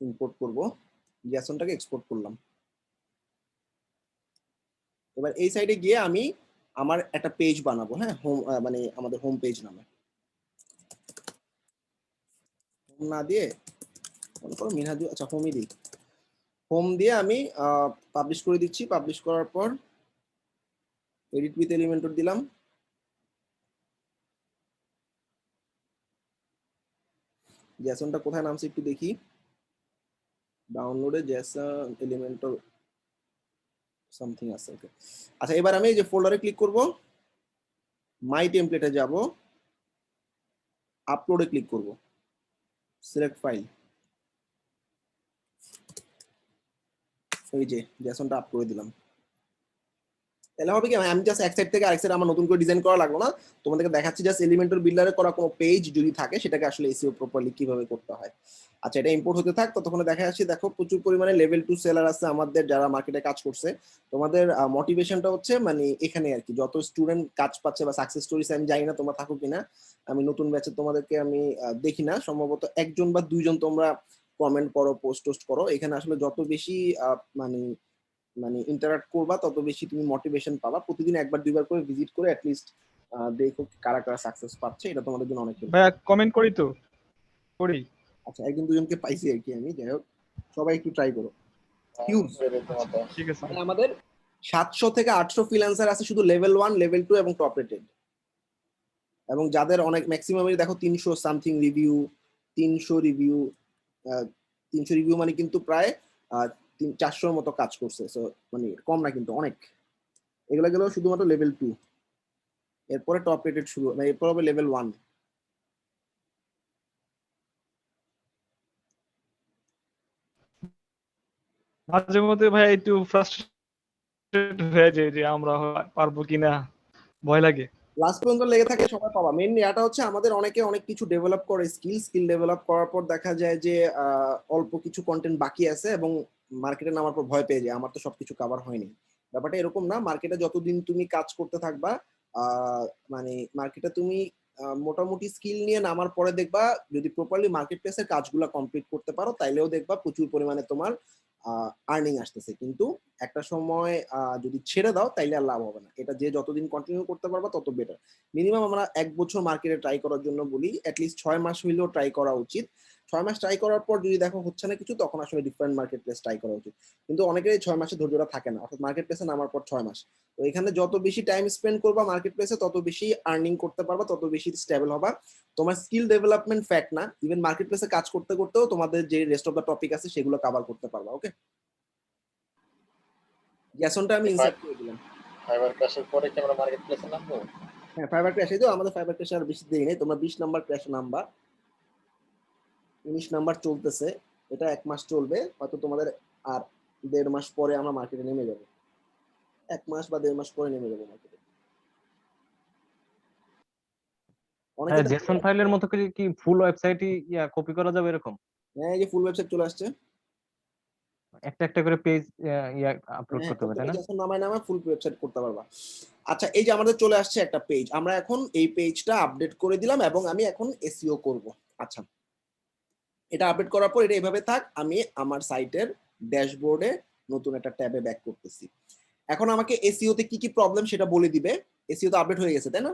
ইম্পোর্ট করব, জেসনটাকে এক্সপোর্ট করলাম। এবার এই সাইডে গিয়ে আমি আমার একটা পেজ বানাবো। হ্যাঁ, হোম মানে আমাদের হোম পেজ নামে, হোম না দিয়ে মনে করো মিনহাজু, আচ্ছা হোমই দিই। হোম দিয়ে আমি পাবলিশ করে দিচ্ছি। পাবলিশ করার পর এডিট উইথ এলিমেন্টর দিলাম। জেসনটা কোথায় নামছে একটু দেখি, ডাউনলোডে জেসন এলিমেন্টর সামথিং আছে। ওকে, আচ্ছা এবার আমি এই যে ফোল্ডারে ক্লিক করব, মাই টেমপ্লেটে যাব, আপলোডে ক্লিক করব, সিলেক্ট ফাইল, এই যে জেসনটা আপ করে দিলাম। তাহলে হবে কি, আমি জাস্ট এক সাইড থেকে আরেক সাইড আমার নতুন করে ডিজাইন করা লাগলো না, তোমাদেরকে দেখাচ্ছি জাস্ট এলিমেন্টর বিল্ডারে করা কোনো পেজ যদি থাকে সেটাকে আসলে এসইও প্রপারলি কিভাবে করতে হয়। আচ্ছা এটা ইম্পোর্ট হতে থাক, ততক্ষণ দেখা যাচ্ছে দেখো প্রচুর পরিমাণে লেভেল 2 সেলার আছে আমাদের যারা মার্কেটে কাজ করছে। তোমাদের মোটিভেশনটা হচ্ছে মানে এখানে আর কি, যত স্টুডেন্ট কাজ পাচ্ছে বা সাকসেস স্টোরিজ, আমি জানি না তোমরা থাকো কিনা, আমি নতুন ব্যাচে তোমাদেরকে আমি দেখি না, সম্ভবত একজন বা দুইজন তোমরা কমেন্ট করো, পোস্ট করো। এখানে আসলে যত বেশি মানে মানে ইন্টারঅ্যাক্ট করবা তত বেশি তুমি মোটিভেশন পাবা। প্রতিদিন একবার দুইবার করে ভিজিট করে অ্যাটলিস্ট দেখো কারা কারা সাকসেস পাচ্ছে, এটা তোমাদের জন্য অনেক। ভাইয়া কমেন্ট করি তো, করি। আচ্ছা একজন দুজনকে পাইছি আর কি আমি, যাই হোক সবাই একটু ট্রাই করো। হিউজ, ঠিক আছে। মানে আমাদের 700 থেকে 800 ফ্রিল্যান্সার আছে শুধু লেভেল 1, লেভেল 2 এবং টপ রেটেড, এবং যাদের অনেক ম্যাক্সিমামই দেখো 300 সামথিং রিভিউ, 300 রিভিউ, 300 রিভিউ মানে কিন্তু প্রায় 400 মতো কাজ করছে। সো মানে কম না কিন্তু অনেক। এগুলো গেল শুধুমাত্র লেভেল 2, এরপরে টপ রেটেড শুরু, মানে এরপর হবে লেভেল 1। মাঝে মধ্যে ভাই একটু ফ্রাস্ট্রেটেড হয়ে যায় যে আমরা পারবো কিনা, ভয় লাগে। লাস্ট পর্যন্ত লেগে থাকে সবাই পাবা। মেইনলি এটা হচ্ছে আমাদের অনেকে অনেক কিছু ডেভেলপ করে, স্কিল ডেভেলপ করার পর দেখা যায় যে অল্প কিছু কন্টেন্ট বাকি আছে এবং মার্কেটে নামার পর ভয় পেয়ে যায় আমার তো সবকিছু কভার হয়নি। ব্যাপারটা এরকম না, মার্কেটে যতদিন তুমি কাজ করতে থাকবা, মানে মার্কেটে তুমি মোটামুটি স্কিল নিয়ে নামার পরে দেখবা যদি প্রপারলি মার্কেট প্লেসের কাজগুলো কমপ্লিট করতে পারো তাইলেও দেখবা প্রচুর পরিমাণে তোমার আর্নিং আসতেছে। কিন্তু একটা সময় যদি ছেড়ে দাও তাইলে আর লাভ হবে না। এটা যে যতদিন কন্টিনিউ করতে পারবা তত বেটার। মিনিমাম আমরা 1 বছর মার্কেটে ট্রাই করার জন্য বলি, অ্যাটলিস্ট 6 মাস হইলেও ট্রাই করা উচিত। 6 মাস ট্রাই করার পর যদি দেখো হচ্ছে না কিছু, তখন আসলে ডিফারেন্ট মার্কেট প্লেস ট্রাই করা উচিত। কিন্তু অনেকেরই 6 মাসে ধৈর্যটা থাকে না, অর্থাৎ মার্কেট প্লেসে নামার পর 6 মাস। তো এখানে যত বেশি টাইম স্পেন্ড করবা মার্কেট প্লেসে তত বেশি আর্নিং করতে পারবা, তত বেশি স্টেবল হবা। তোমার স্কিল ডেভেলপমেন্ট ফ্যাক্ট না, ইভেন মার্কেট প্লেসে কাজ করতে করতেও তোমাদের যে রেস্ট অফ দ্য টপিক আছে সেগুলো কভার করতে পারবা। ওকে, জ্যাসনটা আমি ইনসার্ট করে দিলাম। ফাইবার ক্রাশের পরে কি আমরা মার্কেট প্লেসে নামবো? হ্যাঁ, ফাইবার ক্র্যাশে তো আমাদের ফাইবার ক্র্যাশে আর বেশি দেরি নেই, তোমরা 20 নাম্বার ক্র্যাশে নামবা। 19 নাম্বার চলতেছে, এটা 1 মাস চলবে, হয়তো তোমাদের আর 1.5 মাস পরে আমরা মার্কেটে নেমে যাবো। 1 মাস বা 1.5 মাস পরে নেমে যাবো মার্কেটে। অনেকে হ্যাঁ, জেসন ফাইলের মতো করে কি ফুল ওয়েবসাইটই কপি করা যাবে এরকম? হ্যাঁ, এই যে ফুল ওয়েবসাইট চলে আসছে। একটা একটা করে পেজ আপলোড হ্যাঁ, করতে হবে, তাই না? যখন নামায় নামায় ফুল ওয়েবসাইট করতে পারবা। আচ্ছা, এই যে আমাদের চলে আসছে একটা পেজ, আমরা এখন এই পেজটা আপডেট করে দিলাম এবং আমি এখন এসইও করব। আচ্ছা, এটা আপডেট করার পর এটা এভাবে থাক, আমি আমার সাইটের ড্যাশবোর্ডে নতুন একটা ট্যাবে ব্যাক করতেছি। এখন আমাকে এসইও তে কি কি প্রবলেম সেটা বলে দিবে। এসইও তো আপডেট হয়ে গেছে, তাই না?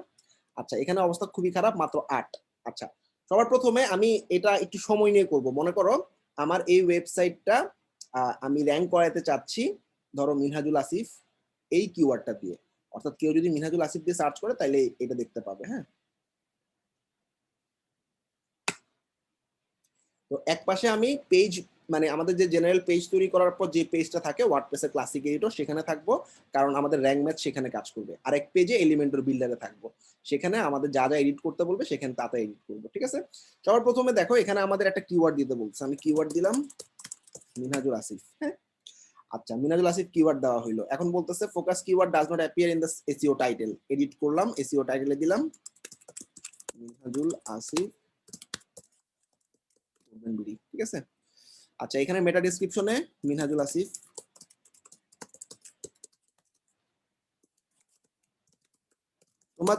আচ্ছা, এখানে অবস্থা খুবই খারাপ, মাত্র 8। আচ্ছা, সবার প্রথমে আমি এটা একটু সময় নিয়ে করব। মনে করো আমার এই ওয়েবসাইটটা আমি র্যাঙ্ক করাতে চাচ্ছি, ধরো মিনহাজুল আসিফ এই কিওয়ার্ডটা দিয়ে, অর্থাৎ কেউ যদি মিনহাজুল আসিফ দিয়ে সার্চ করে তাহলে এটা দেখতে পাবে। হ্যাঁ, তো এক পাশে আমি পেজ, মানে আমাদের যে জেনারেল পেজ তৈরি করার পর যে পেজটা থাকে ওয়ার্ডপ্রেসের ক্লাসিক এডিটর, সেখানে থাকবো, কারণ আমাদের র্যাঙ্ক ম্যাচ সেখানে কাজ করবে। আর এক পেজে এলিমেন্টর বিল্ডারে থাকবো, সেখানে আমাদের যা যা এডিট করতে বলবে সেখানে তাতে এডিট করবো। ঠিক আছে, সবার প্রথমে দেখো এখানে আমাদের একটা কিওয়ার্ড দিতে বলছে, আমি কিওয়ার্ড দিলাম মিনহাজুল আসিফ। হ্যাঁ, আচ্ছা, মিনহাজুল আসিফ কিওয়ার্ড দেওয়া হইলো। এখন বলতেছে focus keyword does not appear in the SEO title. Edit করলাম, এসইও টাইটেলে দিলাম মিনহাজুল আসিফ। ঠিক আছে, আচ্ছা, এখানে মেটা ডেসক্রিপশনে মিনহাজুল আসিফ।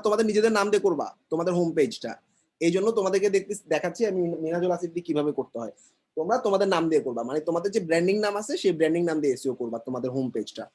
তোমাদের নিজেদের নাম দিয়ে করবা তোমাদের হোম পেজটা, এই জন্য তোমাদেরকে দেখাচ্ছি আমি মিনহাজুল আসিফ দিয়ে কিভাবে করতে হয়। তোমরা তোমাদের নাম দিয়ে করবা, মানে তোমাদের যে ব্র্যান্ডিং নাম আছে সেই ব্র্যান্ডিং নাম দিয়ে এসইও করবা তোমাদের হোম পেজটা।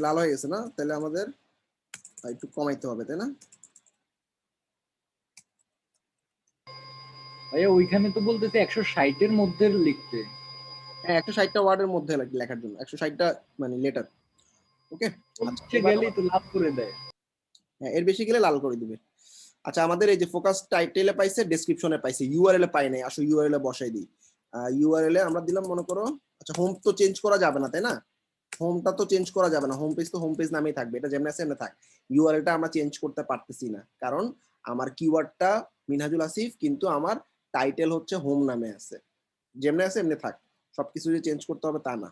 লাল হয়ে গেছে না? তাহলে আমাদের একটু কমাইতে হবে, তাই না? ভাইয়া ওইখানে তো বলতেছে 160-এর মধ্যে লিখতে। হ্যাঁ, 160টা ওয়ার্ডের মধ্যে লেখার জন্য 160টা মানে লেটার। ওকে, আচ্ছা, হচ্ছে গেলেই তো লাভ করে দেয়। হ্যাঁ, এর বেশি গেলে লাল করে দিবে। আচ্ছা, আমাদের এই যে ফোকাস টাইটেলে পাইছে, ডেসক্রিপশনে পাইছে, ইউআরএল এ পাই নাই। আসো ইউআরএল এ বসাই দিই। ইউআরএল এ আমরা দিলাম, মনে করো, আচ্ছা, হোম তো চেঞ্জ করা যাবে না, তাই না? হোমটা তো চেঞ্জ করা যাবে না, হোম পেজ তো হোম পেজ নামেই থাকবে, এটা যেমন আছে এমনি থাক। ইউআরএলটা আমরা চেঞ্জ করতে পারতেছি না, কারণ আমার কিওয়ার্ডটা মিনহাজুল আসিফ, কিন্তু আমার টাইটেল হচ্ছে হোম নামে আছে। যেমনি আছে এমনি থাক, সবকিছু যে চেঞ্জ করতে হবে তা না।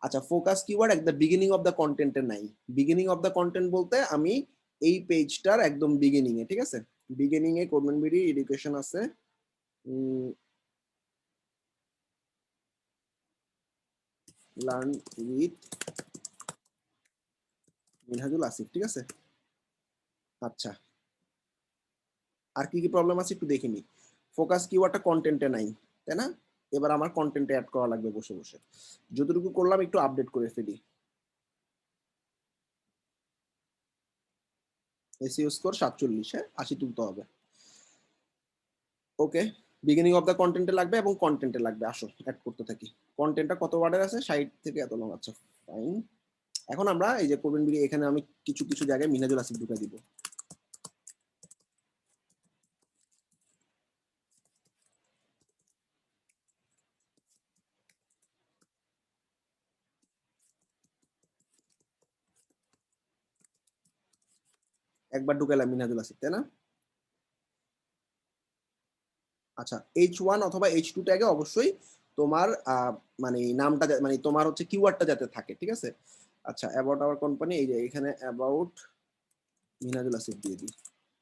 আচ্ছা, focus keyword at the beginning of the কন্টেন্টে নাই। বিগিনিং অফ দ্য কন্টেন্ট বলতে আমি এই পেজটার একদম বিগিনিং এ, ঠিক আছে, বিগিনিং এ কোডম্যানবিডি এডুকেশন আছে, লার্ন উইথ মিনহাজুল আসিফ। ঠিক আছে, আচ্ছা, আর কি কি প্রবলেম আছে একটু দেখে নি। ফোকাস কিওয়ার্ডটা কন্টেন্টে নাই, তাই না? এবার আমার কন্টেন্টে অ্যাড করা লাগবে বসে বসে। যতটুকু করলাম একটু আপডেট করে ফেলি। এসইও স্কোর 47, হ্যাঁ, 80 তুলতে হবে। ওকে, বিগিনিং অফ দ্য কন্টেন্টে লাগবে এবং কন্টেন্টে লাগবে। আসো অ্যাড করতে থাকি। কন্টেন্টটা কত ওয়ার্ডের আছে? 60 থেকে এত লং। আচ্ছা, ফাইন। এখন আমরা এই যে করবেন বিডি, এখানে আমি কিছু কিছু জায়গায় মিনহাজুল আসিফ ঢুকে দিব। একবার ঢুকাইলাম মিনহাজুল আসিফ, তাই না? আচ্ছা, H1 অথবা H2 ট্যাগে অবশ্যই তোমার মানে নামটা মানে তোমার হচ্ছে কিওয়ার্ডটা যাতে থাকে, ঠিক আছে? আচ্ছা, অ্যাবাউট আওয়ার কোম্পানি, এই যে এখানে অ্যাবাউট মিনহাজুল আসিফ দিয়ে দিই,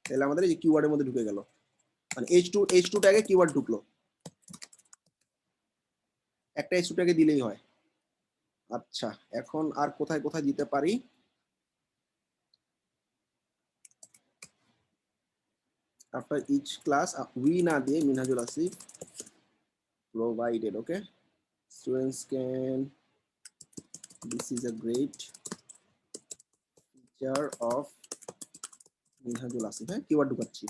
তাহলে আমাদের এই যে কিওয়ার্ডের মধ্যে ঢুকে গেল, মানে H2 ট্যাগে কিওয়ার্ড ঢুকলো, একটা H2 ট্যাগে দিলেই হয়। আচ্ছা, এখন আর কোথায় কোথায় দিতে পারি? after each class we না দিয়ে Minhajul Asif provided, okay, students can, this is a great feature of Minhajul Asif, হ্যাঁ কিওয়ার্ড ঢুকাচ্ছি।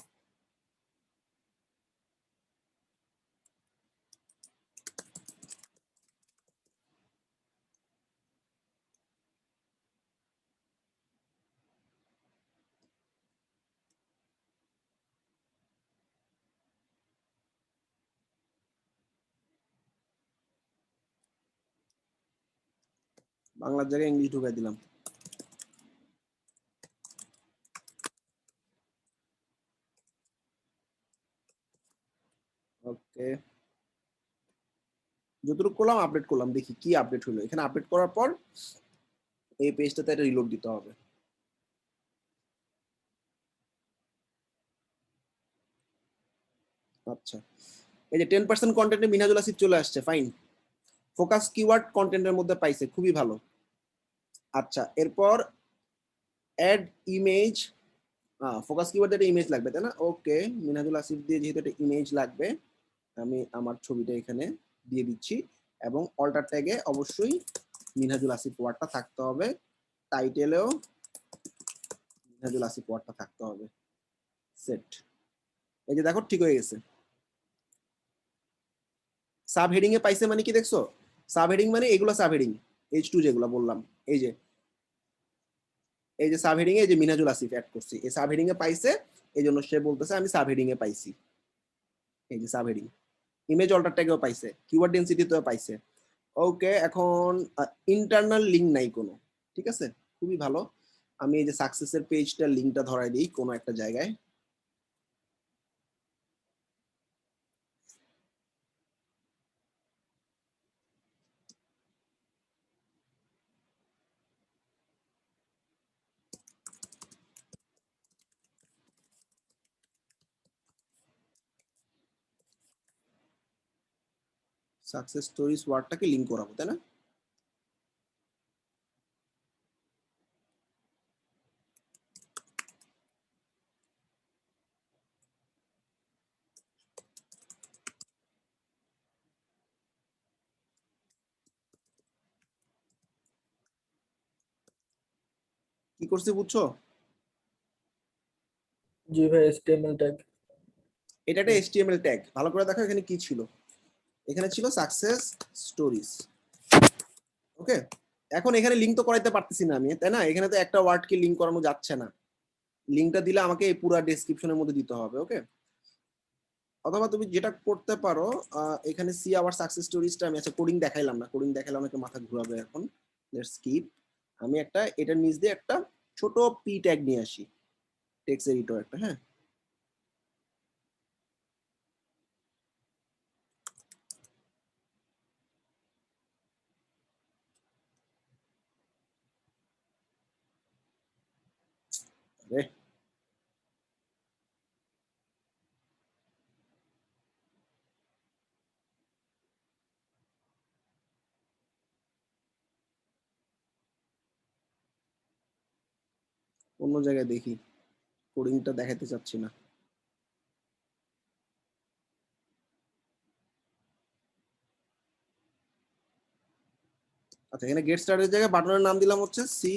বাংলার জায়গায় ইংলিশ ঢুকাই দিলাম। ওকে, যতটুকু করলাম আপডেট করলাম, দেখি কি আপডেট হলো। এখানে আপডেট করার পর এই পেজটাতে একটা রিলোড দিতে হবে। আচ্ছা, এই যে 10% কন্টেন্টে মিনহাজুল আসিফ চলে আসছে, ফাইন। ফোকাস কিওয়ার্ড কন্টেন্টের মধ্যে পাইছে, খুবই ভালো। আচ্ছা, এরপর অ্যাড ইমেজ, ফোকাস কিওয়ার্ড একটা ইমেজ লাগবে, তাই না? ওকে, মিনহাজুল আসিফ দিয়ে যেহেতু একটা ইমেজ লাগবে, আমি আমার ছবিটা এখানে দিয়ে দিচ্ছি এবং অল্টার ট্যাগে অবশ্যই মিনহাজুল আসিফ ওয়ার্ডটা থাকতে হবে, টাইটেলেও মিনহাজুল আসিফ ওয়ার্ডটা থাকতে হবে। সেট, এই যে দেখো ঠিক হয়ে গেছে। সাব হেডিং এ পাইছে মানে কি দেখছো? সাব হেডিং মানে এগুলো সাব হেডিং, H2 যেগুলো বললাম, এই যে সাব হেডিং এ, এই যে মিনহাজুল আসিফ অ্যাড করছি, এই সাব হেডিং এ পাইছে, এই জন্য সে বলতেছে আমি সাব হেডিং এ পাইছি। এই যে সাব হেডিং, ইমেজ অল্টার ট্যাগেও পাইছে, কিওয়ার্ড ডেনসিটিতেও পাইছে। ওকে, এখন ইন্টারনাল লিংক নাই কোনো, ঠিক আছে, খুবই ভালো। আমি এই যে সাকসেসের পেজটার লিংকটা ধরাই দিই কোনো একটা জায়গায়। সাকসেস স্টোরিজ ওয়ার্ডটাকে লিংক করাবো, তাই না? কি করছি বুঝছো? জি ভাই, HTML ট্যাগ। এটা একটা HTML ট্যাগ, ভালো করে দেখো এখানে কি ছিল। এখানে ছিল সাকসেস স্টোরিজ, ওকে। এখন এখানে লিংক তো করাইতে পারতেছি না আমি, তাই না? এখানে তো একটা ওয়ার্ডকে লিংক করানো যাচ্ছে না, লিংকটা দিলে আমাকে এই পুরো ডেসক্রিপশনের মধ্যে দিতে হবে, ওকে। অথবা তুমি যেটা করতে পারো, এখানে সি আওয়ার সাকসেস স্টোরিজটা, আমি আচ্ছা কোডিং দেখাইলাম না, কোডিং দেখাইলে আমাকে মাথা ঘুরাবে এখন, লেটস স্কিপ। আমি একটা এটার নিচ দিয়ে একটা ছোট পি ট্যাগ নিয়ে আসি, টেক্সট এডিটর একটা, হ্যাঁ। আরে অন্য জায়গায় দেখি, কোডিংটা দেখাতে চাচ্ছি না। আচ্ছা, এখানে গেট স্টার্টের জায়গায় বাটনের নাম দিলাম হচ্ছে সি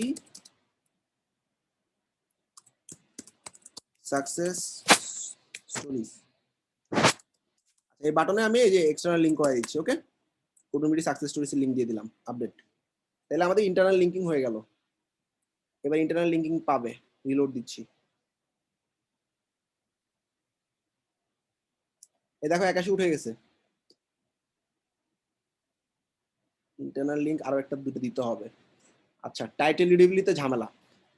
সাকসেস স্টোরিজ। এই বাটনে আমি এই যে এক্সটার্নাল লিংক করে দিচ্ছি, ওকে। অটোমেটিক সাকসেস স্টোরিজের লিংক দিয়ে দিলাম, আপডেট। তাহলে আমাদের ইন্টারনাল লিংকিং হয়ে গেল। এবার ইন্টারনাল লিংকিং পাবে, রিলোড দিচ্ছি। এই দেখো 81 উঠে গেছে। ইন্টারনাল লিংক আরো একটা দুটো দিতে হবে। আচ্ছা, টাইটেল রিডেবিলিটিতে ঝামেলা।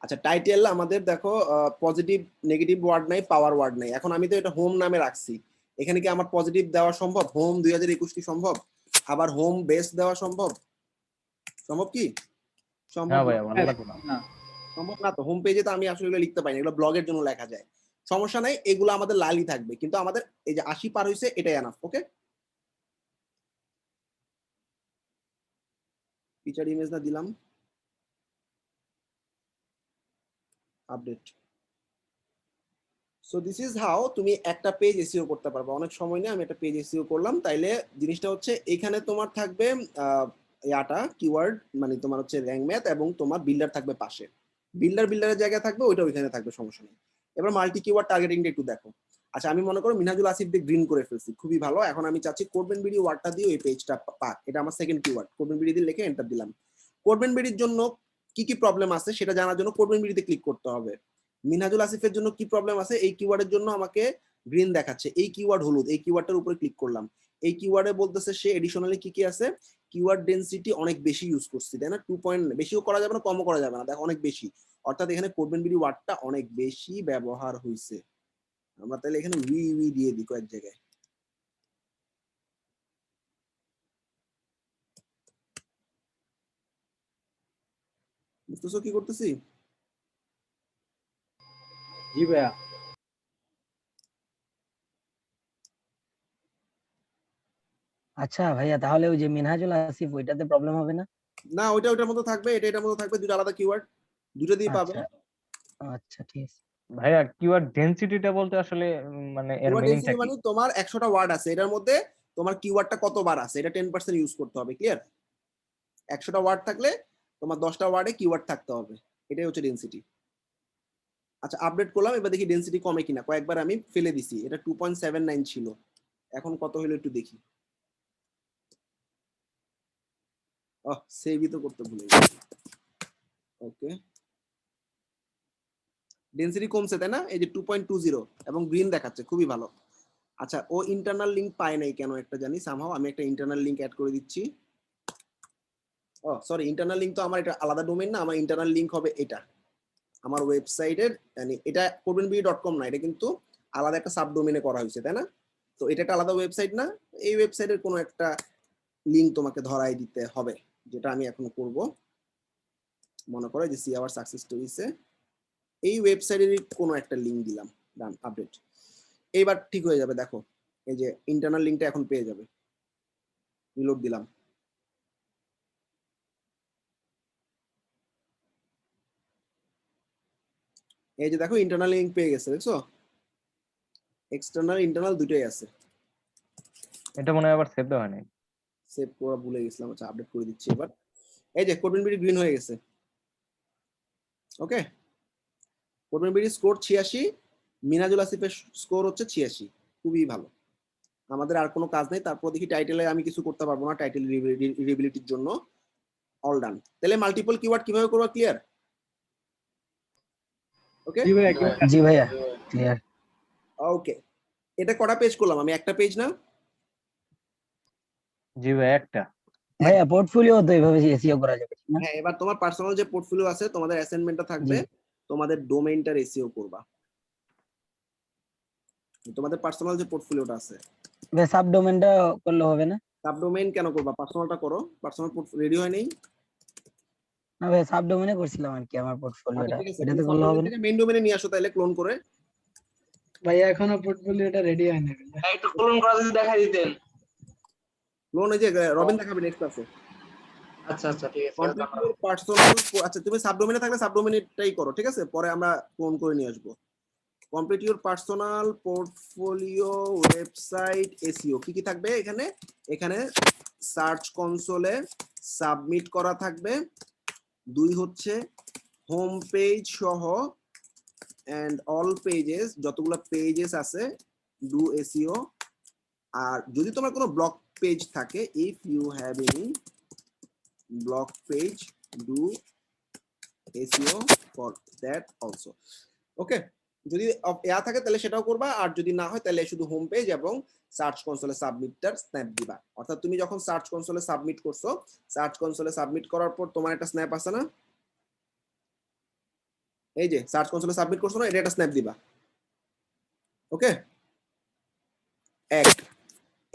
আচ্ছা, টাইটেল আমাদের দেখো পজিটিভ নেগেটিভ ওয়ার্ড নাই, পাওয়ার ওয়ার্ড নাই। এখন আমি তো এটা হোম নামে রাখছি, এখানে কি আমার পজিটিভ দেওয়া সম্ভব? হোম 2021 কি সম্ভব? আবার হোম বেস দেওয়া সম্ভব? সম্ভব কি? সম্ভব হ্যাঁ না। ভাইয়া ভালো লাগলো না। না সম্ভব না তো। হোম পেজে তো আমি আসলে এগুলো লিখতে পারি না, এগুলো ব্লগের জন্য লেখা যায়। সমস্যা নাই, এগুলো আমাদের লালই থাকবে, কিন্তু আমাদের এই যে 80 পার হইছে এটাই এনাফ। ওকে, ফিচার ইমেজ না দিলাম, update. So this is how তুমি একটা পেজ এসইও করতে পারবে। অনেক সময় নিয়ে আমি একটা পেজ এসইও করলাম। তাইলে জিনিসটা হচ্ছে এখানে তোমার থাকবে ইয়াটা কিওয়ার্ড, মানে তোমার হচ্ছে র্যাঙ্ক ম্যাথ, এবং তোমার বিল্ডার থাকবে পাশে। বিল্ডারের জায়গায় থাকবে, ওইটা ওইখানে থাকবে, সমস্যা নেই। এবার মাল্টি কিওয়ার্ড টার্গেটিংটা একটু দেখো। আচ্ছা, আমি মনে করো মিনহাজুল আসিফ দিয়ে গ্রিন করে ফেলছি, খুবই ভালো। এখন আমি চাচ্ছি কোরবেন বিডি ওয়ার্ডটা দিয়ে ওই পেজটা পাক। এটা আমার সেকেন্ড কিওয়ার্ড, কোরবেন বিডি দিয়ে লিখে এন্টার দিলাম। কোরবেন বিডির জন্য কি কি প্রবলেম আছে সেটা জানার জন্য কোরবেন বিডিতে ক্লিক করতে হবে। মিনহাজুল আসিফের জন্য কি প্রবলেম আছে, এই কিওয়ার্ডের জন্য আমাকে গ্রিন দেখাচ্ছে, এই কিওয়ার্ড হলুদ, এই কিওয়ার্ডটার উপরে ক্লিক করলাম। এই কিওয়ার্ডে বলতেছে সে এডিশনালি কি কি আছে, কিওয়ার্ড ডেনসিটি অনেক বেশি ইউজ করছি, তাই না? 2 পয়েন্ট, বেশিও করা যাবে না, কমও করা যাবে না, দেখো অনেক বেশি। অর্থাৎ এখানে কোরবেন বিডি ওয়ার্ডটা অনেক বেশি ব্যবহার হয়েছে। আমরা তাহলে এখানে উই দিয়ে দিই কয়েক জায়গায়। বুঝতেছো কি করতেছি? জি ভাইয়া। আচ্ছা ভাইয়া, তাহলে ওই যে মিনহাজুল আসিফ ওইটাতে প্রবলেম হবে না? না, ওইটা ওইটার মতো থাকবে, এটা এটার মতো থাকবে, দুটো আলাদা কিওয়ার্ড, দুটো দিয়ে পাবে। আচ্ছা আচ্ছা ঠিক আছে। ভাইয়া কিওয়ার্ড ডেনসিটিটা বলতে আসলে মানে এর কিওয়ার্ড মিনিংটা ডেনসিটি কি? মানে তোমার 100টা ওয়ার্ড আছে, এটার মধ্যে তোমার কিওয়ার্ডটা কতবার আছে এটা 10% ইউজ করতে হবে। ক্লিয়ার? 100টা ওয়ার্ড থাকলে তোমার 10টা ওয়ার্ডে কিওয়ার্ড থাকতে হবে, এটাই হচ্ছে ডেনসিটি। আচ্ছা, আপডেট করলাম, এবার দেখি ডেনসিটি কমে কিনা। কয়েকবার আমি ফেলে দিছি, এটা 2.79 ছিল, এখন কত হলো একটু দেখি। সেভই তো করতে ভুলে গেছি। ওকে, ডেনসিটি কমছে তাই না? এই যে 2.20 এবং গ্রিন দেখাচ্ছে, খুবই ভালো। আচ্ছা, ও ইন্টারনাল লিংক পায় নাই কেন একটা জানি, সামহাও আমি একটা ইন্টারনাল লিংক অ্যাড করে দিচ্ছি। সরি, ইন্টারনাল লিংক তো আমার এটা আলাদা ডোমেইন না, আমার ইন্টারনাল লিংক হবে এটা আমার ওয়েবসাইটের, মানে এটা codebenbee.com না, এটা কিন্তু আলাদা একটা সাব ডোমেইনে করা হয়েছে, তাই না? তো এটা একটা আলাদা ওয়েবসাইট না, এই ওয়েবসাইটের কোনো একটা লিংক তোমাকে ধরাই দিতে হবে, যেটা আমি এখন করব। মনে করো যে সি আওয়ার সাকসেস স্টোরিজে এই ওয়েবসাইটের কোনো একটা লিংক দিলাম, ডান, আপডেট। এইবার ঠিক হয়ে যাবে, দেখো এই যে ইন্টারনাল লিংকটা এখন পেয়ে যাবে। রিলোড দিলাম, এই যে দেখো ইন্টারনাল লিংক পেয়ে গেছে, দেখছো? এক্সটার্নাল ইন্টারনাল দুটোই আছে। এটা মনে হয় আবার সেভ দেওয়া হয়নি। সেভ করা ভুলে গেছিলাম, আচ্ছা আপডেট করে দিচ্ছি এবার। এই যে কোরবেন বিডি গ্রিন হয়ে গেছে। ওকে, কোরবেন বিডি স্কোর 86, মিনাজুল আসিফের স্কোর হচ্ছে 86, খুবই ভালো। আমাদের আর কোনো কাজ নেই। তারপর দেখি টাইটেলে আমি কিছু করতে পারবো না, টাইটেল রিডেবিলিটির জন্য। All done. তাহলে মাল্টিপল কিওয়ার্ড কিভাবে করবা, ক্লিয়ার? ওকে, জি ভাইয়া। জি ভাইয়া ক্লিয়ার। ওকে, এটা কটা পেজ করলাম আমি? একটা পেজ না? জি ভাই একটা। ভাইয়া পোর্টফোলিও তো এইভাবে এসইও করা যাবে না? হ্যাঁ, এবার তোমার পার্সোনাল যে পোর্টফোলিও আছে, তোমাদের অ্যাসাইনমেন্টটা থাকবে তোমাদের ডোমেইনটার এসইও করবা। তোমাদের পার্সোনাল যে পোর্টফোলিওটা আছে, ভাই সাবডোমেনটা করলে হবে না? সাবডোমেইন কেন করবা? পার্সোনালটা করো, পার্সোনাল রেডি হয় নাই। না ভাই সাবডোমেনে করছিলাম আর কি আমার পোর্টফোলিওটা, এটাতে করলে হবে না? মেইন ডোমেইনে নিয়ে আসো তাহলে, ক্লোন করে। ভাইয়া এখনো পোর্টফোলিওটা রেডি হয় না। একটু ক্লোন করা যদি দেখাই দিতেন। ক্লোন এই যে রবিন দেখাবে নেক্সট ক্লাসে। আচ্ছা আচ্ছা ঠিক আছে। কমপ্লিট ইওর পার্সোনাল, আচ্ছা তুমি সাবডোমেনে থাকলে সাবডোমেনেটাই করো, ঠিক আছে? পরে আমরা ক্লোন করে নিয়ে আসবো। Complete your personal portfolio website SEO কি কি থাকবে এখানে? এখানে সার্চ কনসোলে সাবমিট করা থাকবে। 2 হচ্ছে হোম পেজ সহ এন্ড অল পেজেস, যতগুলো পেজেস আছে ডু এসইও। আর যদি তোমার কোনো ব্লক পেজ থাকে, if you have any blog page, do SEO for that also. Okay, যদি এয়া থাকে তাহলে সেটাও করবা, আর যদি না হয় তাহলে শুধু হোম পেজ এবং সার্চ কনসোলে সাবমিটটার স্ন্যাপ দিবা। অর্থাৎ তুমি যখন সার্চ কনসোলে সাবমিট করছো, সার্চ কনসোলে সাবমিট করার পর তোমার একটা স্ন্যাপ আছে না, এই যে সার্চ কনসোলে সাবমিট করছো না, এটা একটা স্ন্যাপ দিবা। ওকে, এক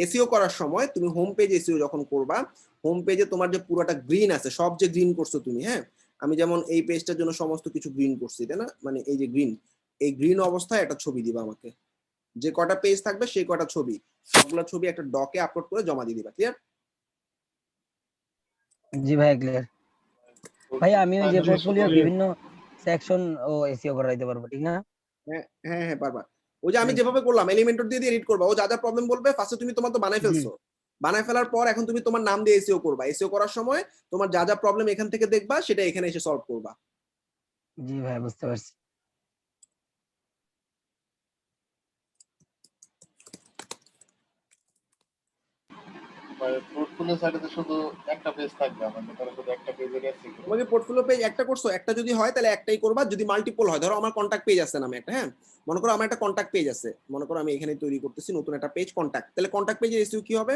এসইও করার সময় তুমি হোম পেজ এসইও যখন করবা, হোম পেজে তোমার যে পুরোটা গ্রিন আছে, সব যে গ্রিন করছো তুমি, হ্যাঁ আমি যেমন এই পেজটার জন্য সমস্ত কিছু গ্রিন করছি, তাই না, মানে এই যে গ্রিন, এই গ্রিন অবস্থায় একটা ছবি দিবা আমাকে, যে কটা পেজ থাকবে সেই কটা ছবি, সবগুলো ছবি একটা ডকে আপলোড করে জমা দিয়ে দিবা। ক্লিয়ার? জি ভাইয়া ক্লিয়ার। ভাইয়া আমি ওই যে পোর্টফোলিওর বিভিন্ন সেকশন ও এসইও করে দিতে পারবো, ঠিক না? হ্যাঁ হ্যাঁ হ্যাঁ পারবা। ওই যে আমি যেভাবে করলাম এলিমেন্টর দিয়ে দিয়ে এডিট করবা, ও যা যা প্রবলেম বলবে ফার্স্টে তুমি তোমার তো বানাই ফেলছো, বানাই ফেলার পর এখন তুমি তোমার নাম দিয়ে এসইও করবা, এসইও করার সময় তোমার যা যা প্রবলেম এখান থেকে দেখবা সেটা এখানে এসে সলভ করবা। জি ভাইয়া বুঝতে পারছি। পোর্টফোলিও সাইটে শুধু একটা পেজ থাকবে, আমাদের ধরো শুধু একটা পেজের এসইও। তোমাকে পোর্টফোলিও পেজ একটা করছো, একটা যদি হয় তাহলে একটাই করবা, যদি মাল্টিপল হয়, ধরো আমার কন্টাক্ট পেজ আছে নামে একটা, হ্যাঁ মনে করো আমার একটা কন্টাক্ট পেজ আছে, মনে করো আমি এখানে তৈরি করতেছি নতুন একটা পেজ কন্টাক্ট, তাহলে কন্টাক্ট পেজের এসইও কি হবে,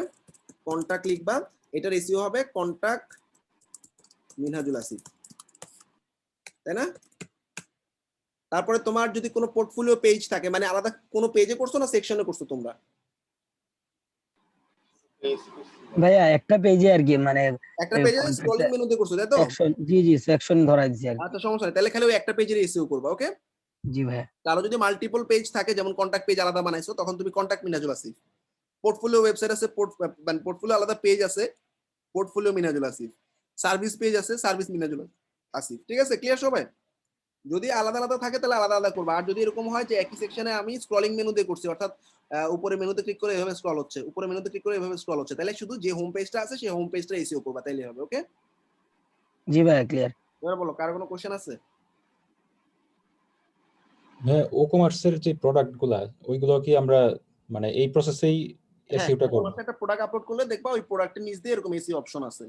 কন্টাক্ট লিখবা, এটার এসইও হবে কন্টাক্ট মিনহাজুল আসিফ, তাই না? তারপরে তোমার যদি কোনো পোর্টফোলিও পেজ থাকে, মানে আলাদা কোনো পেজে করছো না সেকশনে করছো তোমরা? ভাইয়া একটা পেজে আর কি, মানে একটা পেজে স্ক্রলিং মেনুতে করছো, তাই তো? সেকশন, জি জি সেকশন ধরাই দিছি আর কি। আচ্ছা সমস্যা নেই, তাহলে খালি ওই একটা পেজের এসইও করবা। ওকে, জি ভাইয়া। তাহলে যদি মাল্টিপল পেজ থাকে, যেমন কন্টাক্ট পেজ আলাদা বানাইছো, তখন তুমি contact Minhajul Asif, portfolio website আছে, মানে পোর্টফোলিও আলাদা পেজ আছে, portfolio Minhajul Asif, service page আছে, সার্ভিস মিনহাজুল আসিফ। ঠিক আছে, ক্লিয়ার সবাই? যদি আলাদা আলাদা থাকে তাহলে আলাদা আলাদা করবা, আর যদি এরকম হয় যে একই সেকশনে আমি স্ক্রলিং মেনু দিয়ে করছি, অর্থাৎ উপরে মেনুতে ক্লিক করে এভাবে স্ক্রল হচ্ছে, উপরে মেনুতে ক্লিক করে এভাবে স্ক্রল হচ্ছে, তাহলে শুধু যে হোম পেজটা আছে সেই হোম পেজটা এসইও করবা, তাইলে হবে। ওকে, জি ভাইয়া ক্লিয়ার। এবার বলো কার কোনো কোশ্চেন আছে? হ্যাঁ, ও কমার্সের যে প্রোডাক্ট গুলা ওইগুলো কি আমরা মানে এই প্রসেসেই এসইওটা করব? তোমার একটা প্রোডাক্ট আপলোড করলে দেখবা ওই প্রোডাক্টের নিচ দিয়ে এরকম এসইও অপশন আছে,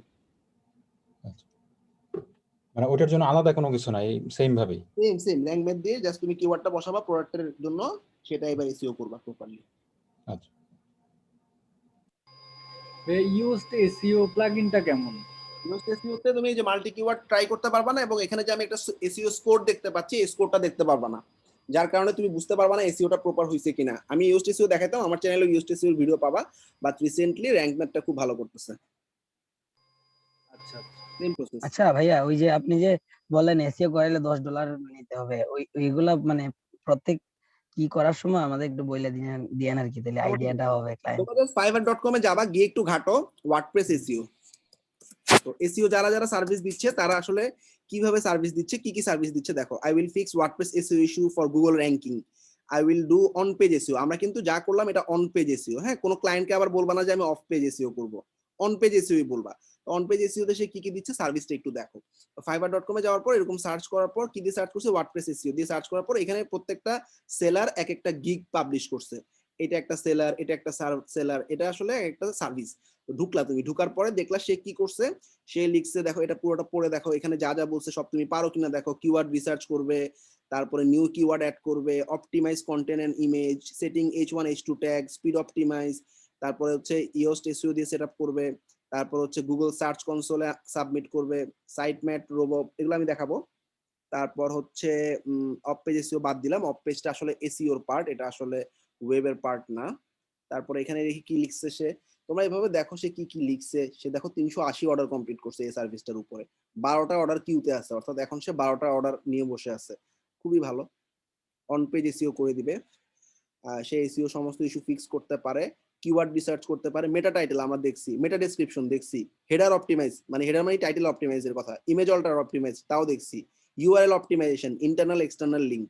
মানে ওটার জন্য আলাদা কোনো কিছু নাই, সেম ভাবেই সেম সেম ল্যাঙ্গুয়েজ দিয়ে জাস্ট তুমি কিওয়ার্ডটা বসাবা প্রোডাক্টের জন্য, সেটা এবার এসইও করবা প্রপারলি। আচ্ছা, ইউজড এসইও প্লাগইনটা কেমন? ইউজড এসইওতে তুমি এই যে মাল্টি কিওয়ার্ড ট্রাই করতে পারবা না, এবং এখানে যে আমি একটা এসইও স্কোর দেখতে পাচ্ছি, এই স্কোরটা দেখতে পারবা না, যার কারণে তুমি বুঝতে পারবা না এসইওটা প্রপার হইছে কিনা। আমি ইউজড এসইও দেখাইতাম, আমার চ্যানেলে ইউজড এসইও এর ভিডিও পাবা, বাট রিসেন্টলি র‍্যাঙ্ক ম্যাপটা খুব ভালো করতেছে। আচ্ছা সেম প্রসেস। আচ্ছা ভাইয়া, ওই যে আপনি যে বললেন এসইও করাইলে $10 নিতে হবে, ওইগুলা মানে প্রত্যেক কি করার সময় আমাদের একটু বলে দিয়েন আর কি, তাহলে আইডিয়াটা হবে ক্লায়েন্ট। তোমাদের fiverr.com এ যাবা, গিয়ে একটু ঘাটো ওয়ার্ডপ্রেস এসইও। তো এসইও যারা যারা সার্ভিস দিচ্ছে তারা আসলে কিভাবে সার্ভিস দিচ্ছে, কি কি সার্ভিস দিচ্ছে দেখো। I will fix WordPress SEO issue for Google ranking, I will do on page SEO. আমরা কিন্তু যা করলাম এটা অন পেজ এসইও, হ্যাঁ কোনো ক্লায়েন্টকে আবার বলবা না যে আমি অফ পেজ এসইও করব, অন পেজ এসইও বলবা। অন পেজ এসইও তে সে কি কি দিচ্ছে সার্ভিসটা একটু দেখো। fiverr.com এ যাওয়ার পর এরকম সার্চ করার পর কি দিয়ে সার্চ করছে, ওয়ার্ডপ্রেস এসইও দিয়ে সার্চ করার পর এখানে প্রত্যেকটা সেলার এক একটা গিগ পাবলিশ করছে, এটা একটা সেলার, এটা একটা সেলার, এটা আসলে একটা সার্ভিস। ঢুকলা, তুমি ঢুকার পরে দেখলা সে কি করছে, সে লিখছে দেখো, এটা পুরোটা পড়ে দেখো, এখানে যা যা বলছে সব তুমি পারো কিনা দেখো। কিওয়ার্ড রিসার্চ করবে, তারপরে নিউ কিওয়ার্ড অ্যাড করবে, optimise content and image, setting H1 H2 tag, speed optimise, তারপরে হচ্ছে ইওস্ট এসইও দিয়ে সেটআপ করবে, তারপর হচ্ছে গুগল সার্চ কনসোলে সাবমিট করবে, সাইট ম্যাট রোবো, এগুলো আমি দেখাবো। তারপর হচ্ছে অফ পেজ এসইও বাদ দিলাম, অফ পেজটা আসলে এসইওর পার্ট, এটা আসলে ওয়েবের পার্ট না। তারপরে এখানে দেখি কি লিখছে সে, তোমরা এভাবে দেখো সে কি কি লিখছে। সে দেখো 380 অর্ডার কমপ্লিট করছে এই সার্ভিসটার উপরে, 12টা অর্ডার কিউতে আছে, অর্থাৎ এখন সে 12টা অর্ডার নিয়ে বসে আছে, খুবই ভালো। অন পেজ এসইও করে দিবে, সে এসইও সমস্ত ইস্যু ফিক্স করতে পারে, কিওয়ার্ড রিসার্চ করতে পারে, মেটা টাইটেল আমরা দেখছি, মেটা ডেসক্রিপশন দেখছি, হেডার অপটিমাইজ মানে হেডার মানে টাইটেল অপটিমাইজের কথা, ইমেজ অল্টার অপটিমাইজ তাও দেখছি, URL optimisation, internal external link,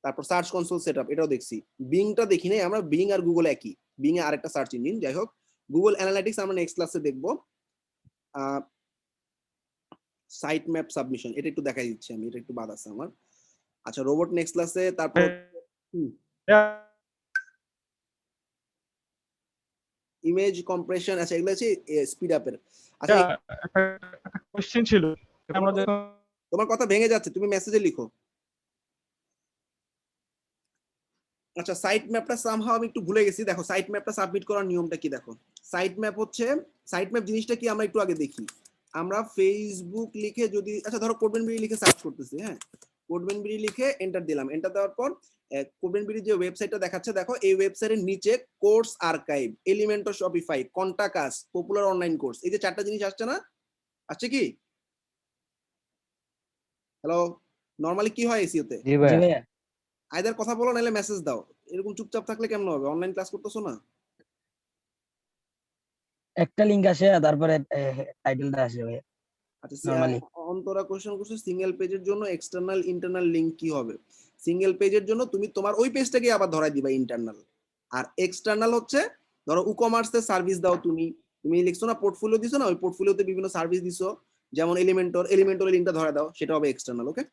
তারপর সার্চ কনসোল সেটআপ এটাও দেখছি। বিংটা দেখি নাই আমরা, বিং আর গুগল একই, বিং এ আরেকটা সার্চ ইঞ্জিন। যাই হোক, গুগল অ্যানালিটিক্স আমরা নেক্সট ক্লাসে দেখবো। সাইট ম্যাপ সাবমিশন এটা একটু দেখাই দিচ্ছি আমি, এটা একটু বাদ আছে আমার। আচ্ছা রোবট নেক্সট ক্লাসে। তারপর ইমেজ কম্প্রেশন, আচ্ছা এগুলো আছে স্পিড আপের। আচ্ছা একটা কোশ্চেন ছিল, আমরা যখন তোমার কথা ভেঙে যাচ্ছে, তুমি মেসেজে লিখো। আচ্ছা সাইট ম্যাপটা সামহাও আমি একটু ভুলে গেছি, দেখো সাইট ম্যাপটা সাবমিট করার নিয়মটা কি দেখো। সাইট ম্যাপ হচ্ছে, সাইট ম্যাপ জিনিসটা কি আমরা একটু আগে দেখি। আমরা ফেসবুক লিখে যদি, আচ্ছা ধরো কোডবেন লিখে সার্চ করতেছি, হ্যাঁ কোডবেনবিডি লিখে এন্টার দিলাম। এন্টার দেওয়ার পর কোডবেনবিডি যে ওয়েবসাইটটা দেখাচ্ছে দেখো, এই ওয়েবসাইটের নিচে course archive, Elementor Shopify, contact us, popular online course, এই যে 4টা জিনিস আসছে না, আসছে কি? হ্যালো, নরমালি কি হয় এসইও তে? জি জি ভাইয়া। ভাইয়া। আইদার কথা বলো নাহলে মেসেজ দাও। এরকম চুপচাপ থাকলে কেমন হবে? অনলাইন ক্লাস করতেছো না? একটা লিংক আসে আর তারপরে টাইটেলটা আসে ভাইয়া আচ্ছা, নরমালি। অন্তরা কোশ্চেন করছে সিঙ্গেল পেজের জন্য এক্সটার্নাল ইন্টারনাল লিংক কি হবে? সিঙ্গেল পেজের জন্য তুমি তোমার ওই পেজটাকে আবার ধরাই দিবা ইন্টারনাল, আর এক্সটার্নাল হচ্ছে ধরো ই-কমার্সে সার্ভিস দাও তুমি, তুমি লিখছো না পোর্টফোলিও দিছো না, ওই পোর্টফোলিওতে বিভিন্ন সার্ভিস দিছো, যেমন এলিমেন্টরের লিংকটা ধরে দাও, সেটা হবে এক্সটার্নাল। ওকে,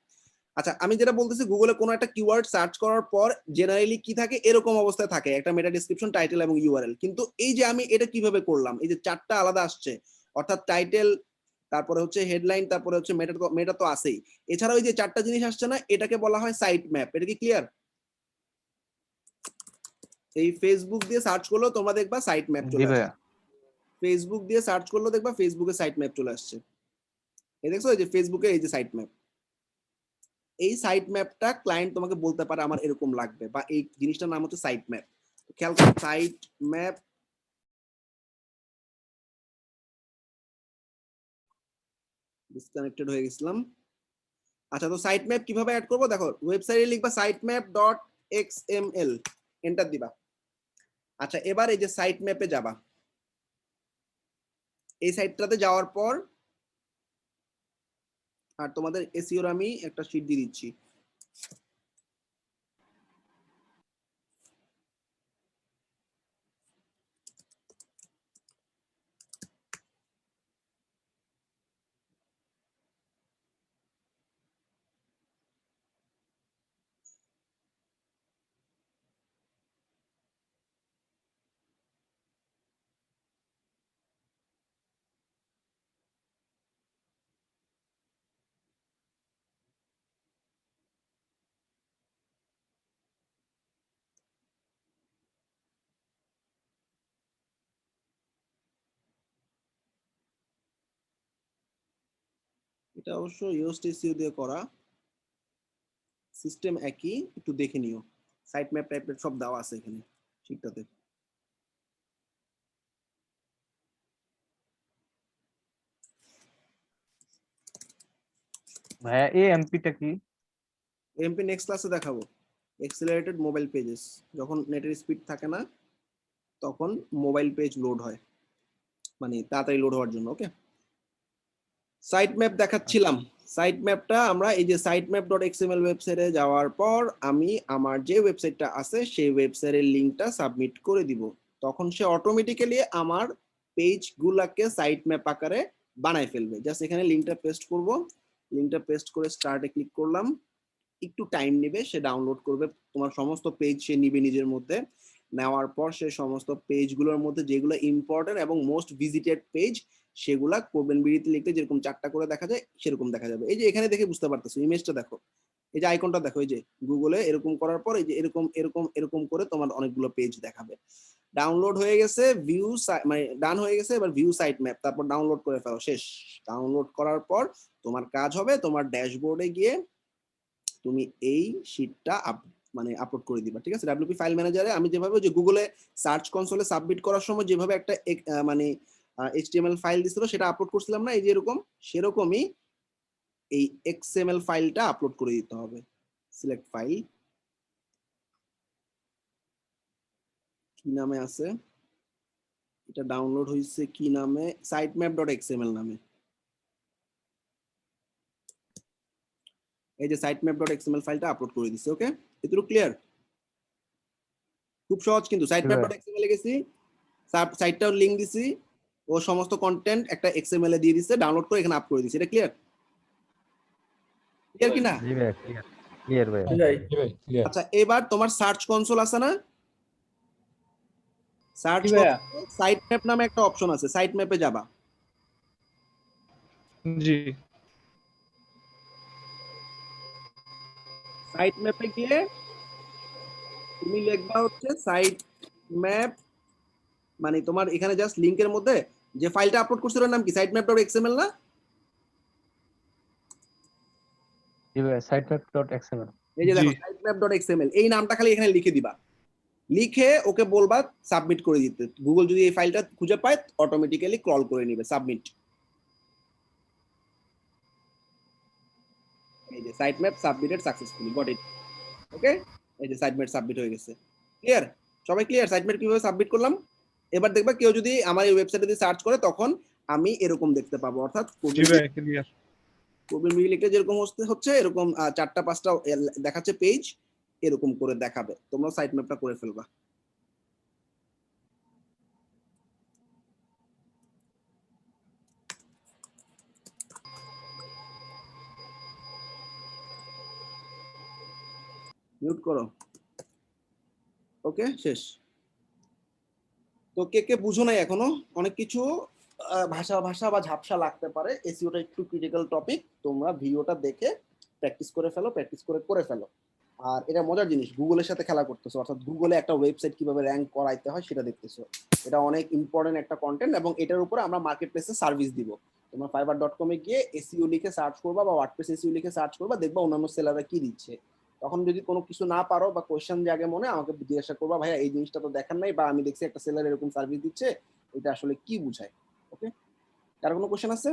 আচ্ছা আমি যেটা বলতেছি, গুগলে কোনো একটা কিওয়ার্ড সার্চ করার পর জেনারেলি কি থাকে, এরকম অবস্থায় থাকে একটা মেটা ডেসক্রিপশন, টাইটেল এবং ইউআরএল। কিন্তু এই যে আমি এটা কিভাবে করলাম, এই যে 4টা আলাদা আসছে, অর্থাৎ টাইটেল, তারপরে হচ্ছে হেডলাইন, তারপরে হচ্ছে মেটা তো আছেই, এছাড়াও এই যে 4টা জিনিস আসছে না, এটাকে বলা হয় সাইট ম্যাপ। এটা কি ক্লিয়ার? এই ফেসবুক দিয়ে সার্চ করলেও তোমরা দেখবা সাইট ম্যাপ জি চলে আসছে, ভাইয়া। ফেসবুক দিয়ে সার্চ করলেও দেখবা ফেসবুকে সাইট ম্যাপ চলে আসছে। এই দেখছো, এই যে ফেসবুকে এই যে সাইট ম্যাপ, এই সাইট ম্যাপটা ক্লায়েন্ট তোমাকে বলতে পারে আমার এরকম লাগবে, বা এই জিনিসটার নাম হচ্ছে সাইট ম্যাপ। খেয়াল করো, সাইট ম্যাপ ডিসকানেক্টেড হয়ে গেছিলাম। আচ্ছা, তো সাইট ম্যাপ কিভাবে অ্যাড করবো দেখো, ওয়েবসাইটে লিখবা sitemap.xml, এন্টার দিবা। আচ্ছা, এবার এই যে সাইট ম্যাপে যাবা, এই সাইটটাতে যাওয়ার পর, আর তোমাদের এসইওর আমি একটা শীট দিয়ে দিচ্ছি। এটা অবশ্য ইয়োস্ট এসইও দিয়ে করা, সিস্টেম একই, একটু দেখে নিও। সাইট ম্যাপ টাইপের সব দেওয়া আছে এখানে ঠিকঠাক। ভাইয়া এএমপিটা কি? এমপি নেক্সট ক্লাসে দেখাবো। এক্সেলারেটেড মোবাইল পেজেস, যখন নেটের স্পিড থাকে না তখন মোবাইল পেজ লোড হয়, মানে তাড়াতাড়ি লোড হওয়ার জন্য। ওকে, সাইট ম্যাপ দেখাচ্ছিলাম। সাইট ম্যাপটা আমরা এই যে sitemap.xml ওয়েবসাইটে যাওয়ার পর আমি আমার যে ওয়েবসাইটটা আছে সেই ওয়েবসাইটের লিংকটা সাবমিট করে দিব, তখন সে অটোমেটিক্যালি আমার পেজগুলোকে সাইট ম্যাপ আকারে বানায় ফেলবে। জাস্ট এখানে লিংকটা পেস্ট করব, লিংকটা পেস্ট করে স্টার্টে ক্লিক করলাম, একটু টাইম নেবে, সে ডাউনলোড করবে তোমার সমস্ত পেজ, সে নিবে নিজের মধ্যে। নেওয়ার পর সে সমস্ত পেজগুলোর মধ্যে যেগুলো ইম্পর্টেন্ট এবং মোস্ট ভিজিটেড পেজ, সেগুলা কোডবেনবিডিতে লিখতে যেরকম 4টা করে দেখা যায় সেরকম দেখা যাবে। এই যে এখানে দেখে বুঝতে পারতেছো, ইমেজটা দেখো, এই যে আইকনটা দেখো, এই যে গুগলে এরকম করার পর এই যে এরকম এরকম এরকম করে তোমার অনেকগুলো পেজ দেখাবে। ডাউনলোড হয়ে গেছে, ভিউ মানে ডান হয়ে গেছে, এবার ভিউ সাইট ম্যাপ, তারপর ডাউনলোড করে ফেলো, শেষ। ডাউনলোড করার পর তোমার কাজ হবে তোমার ড্যাশবোর্ডে গিয়ে তুমি এই শীটটা মানে আপলোড করে দিবা। ঠিক আছে, ডাব্লিউপি ফাইল ম্যানেজারে আমি যেভাবে যে গুগলে সার্চ কনসোলে সাবমিট করার সময় যেভাবে একটা মানে এইচটিএমএল ফাইল দিছিল সেটা আপলোড করছিলাম না, এই যে এরকম, সেরকমই এই এক্সএমএল ফাইলটা আপলোড করে দিতে হবে। সিলেক্ট ফাইল, কি নামে আছে এটা, ডাউনলোড হয়েছে কি নামে, sitemap.xml নামে। এই যে sitemap.xml ফাইলটা আপলোড করে দিছি। ওকে, এটুকু ক্লিয়ার? খুব সহজ কিন্তু। sitemap.xml এ গেছি, সাইটটার লিংক দিছি, ও সমস্ত কন্টেন্ট একটা এক্সএমএল এ দিয়ে দিছে, ডাউনলোড করে এখানে আপ করে দিছি। এটা ক্লিয়ার? ক্লিয়ার কি না? জি ভাইয়া, ক্লিয়ার ক্লিয়ার ভাইয়া। জি ভাই ক্লিয়ার। আচ্ছা, এবার তোমার সার্চ কনসোল আছে না, সার্চ জি ভাইয়া। সাইট ম্যাপ নামে একটা অপশন আছে, সাইট ম্যাপে যাবা। জি। সাইট ম্যাপে গিয়ে তুমি লিখবা হচ্ছে সাইট ম্যাপ, মানে তোমার এখানে জাস্ট লিংকের মধ্যে যে ফাইলটা আপলোড করছিল ওর নাম কি, sitemap.xml না? জি জি ভাই sitemap.xml এই যে দেখো জি। sitemap.xml এই নামটা খালি এখানে লিখে দিবা, লিখে ওকে বলবা সাবমিট করে দিতে। গুগল যদি এই ফাইলটা খুঁজে পায় অটোমেটিক্যালি ক্রল করে নিবে সাবমিট। এই যে sitemap submitted successfully, got it. Okay, এই যে সাইটম্যাপ সাবমিট হয়ে গেছে। ক্লিয়ার? সবাই ক্লিয়ার সাইটম্যাপ কিভাবে সাবমিট করলাম? এবার দেখবা কেউ যদি আমার এই ওয়েবসাইটে দিয়ে সার্চ করে তখন আমি এরকম দেখতে পাবো, অর্থাৎ জি ভাই ক্লিয়ার। কবির মিডল লিখে যেরকম হচ্ছে এরকম 4টা 5টা দেখাচ্ছে পেজ, এরকম করে দেখাবে। তোমরা সাইটম্যাপটা করে ফেলবা। মিউট করো। ওকে, শেষ। তো কে কে বুঝো নাই এখনো? অনেক কিছু ভাষা বা ঝাপসা লাগতে পারে। এসইওটা একটু ক্রিটিক্যাল টপিক। তোমরা ভিডিওটা দেখে প্র্যাকটিস করে ফেলো। আর এটা মজার জিনিস, গুগলের সাথে খেলা করতেছো, অর্থাৎ গুগলে একটা ওয়েবসাইট কিভাবে র্যাঙ্ক করাইতে হয় সেটা দেখতেছো। এটা অনেক ইম্পর্টেন্ট একটা কন্টেন্ট এবং এটার উপর আমরা মার্কেট প্লেসে সার্ভিস দিব। তোমরা fiverr.com এ গিয়ে এসইও লিখে সার্চ করবা বা ওয়ার্ডপ্রেস এসইও লিখে সার্চ করবা, দেখবা অন্যান্য সেলাররা কি দিচ্ছে। তখন যদি কোনো কিছু না পারো বা কোয়েশ্চেন জাগে মনে, আমাকে জিজ্ঞাসা করবা, ভাইয়া এই জিনিসটা তো দেখার নাই, বা আমি দেখছি একটা সেলার এরকম সার্ভিস দিচ্ছে, এটা আসলে কি বুঝায়। ওকে, কার কোনো কোয়েশ্চেন আছে?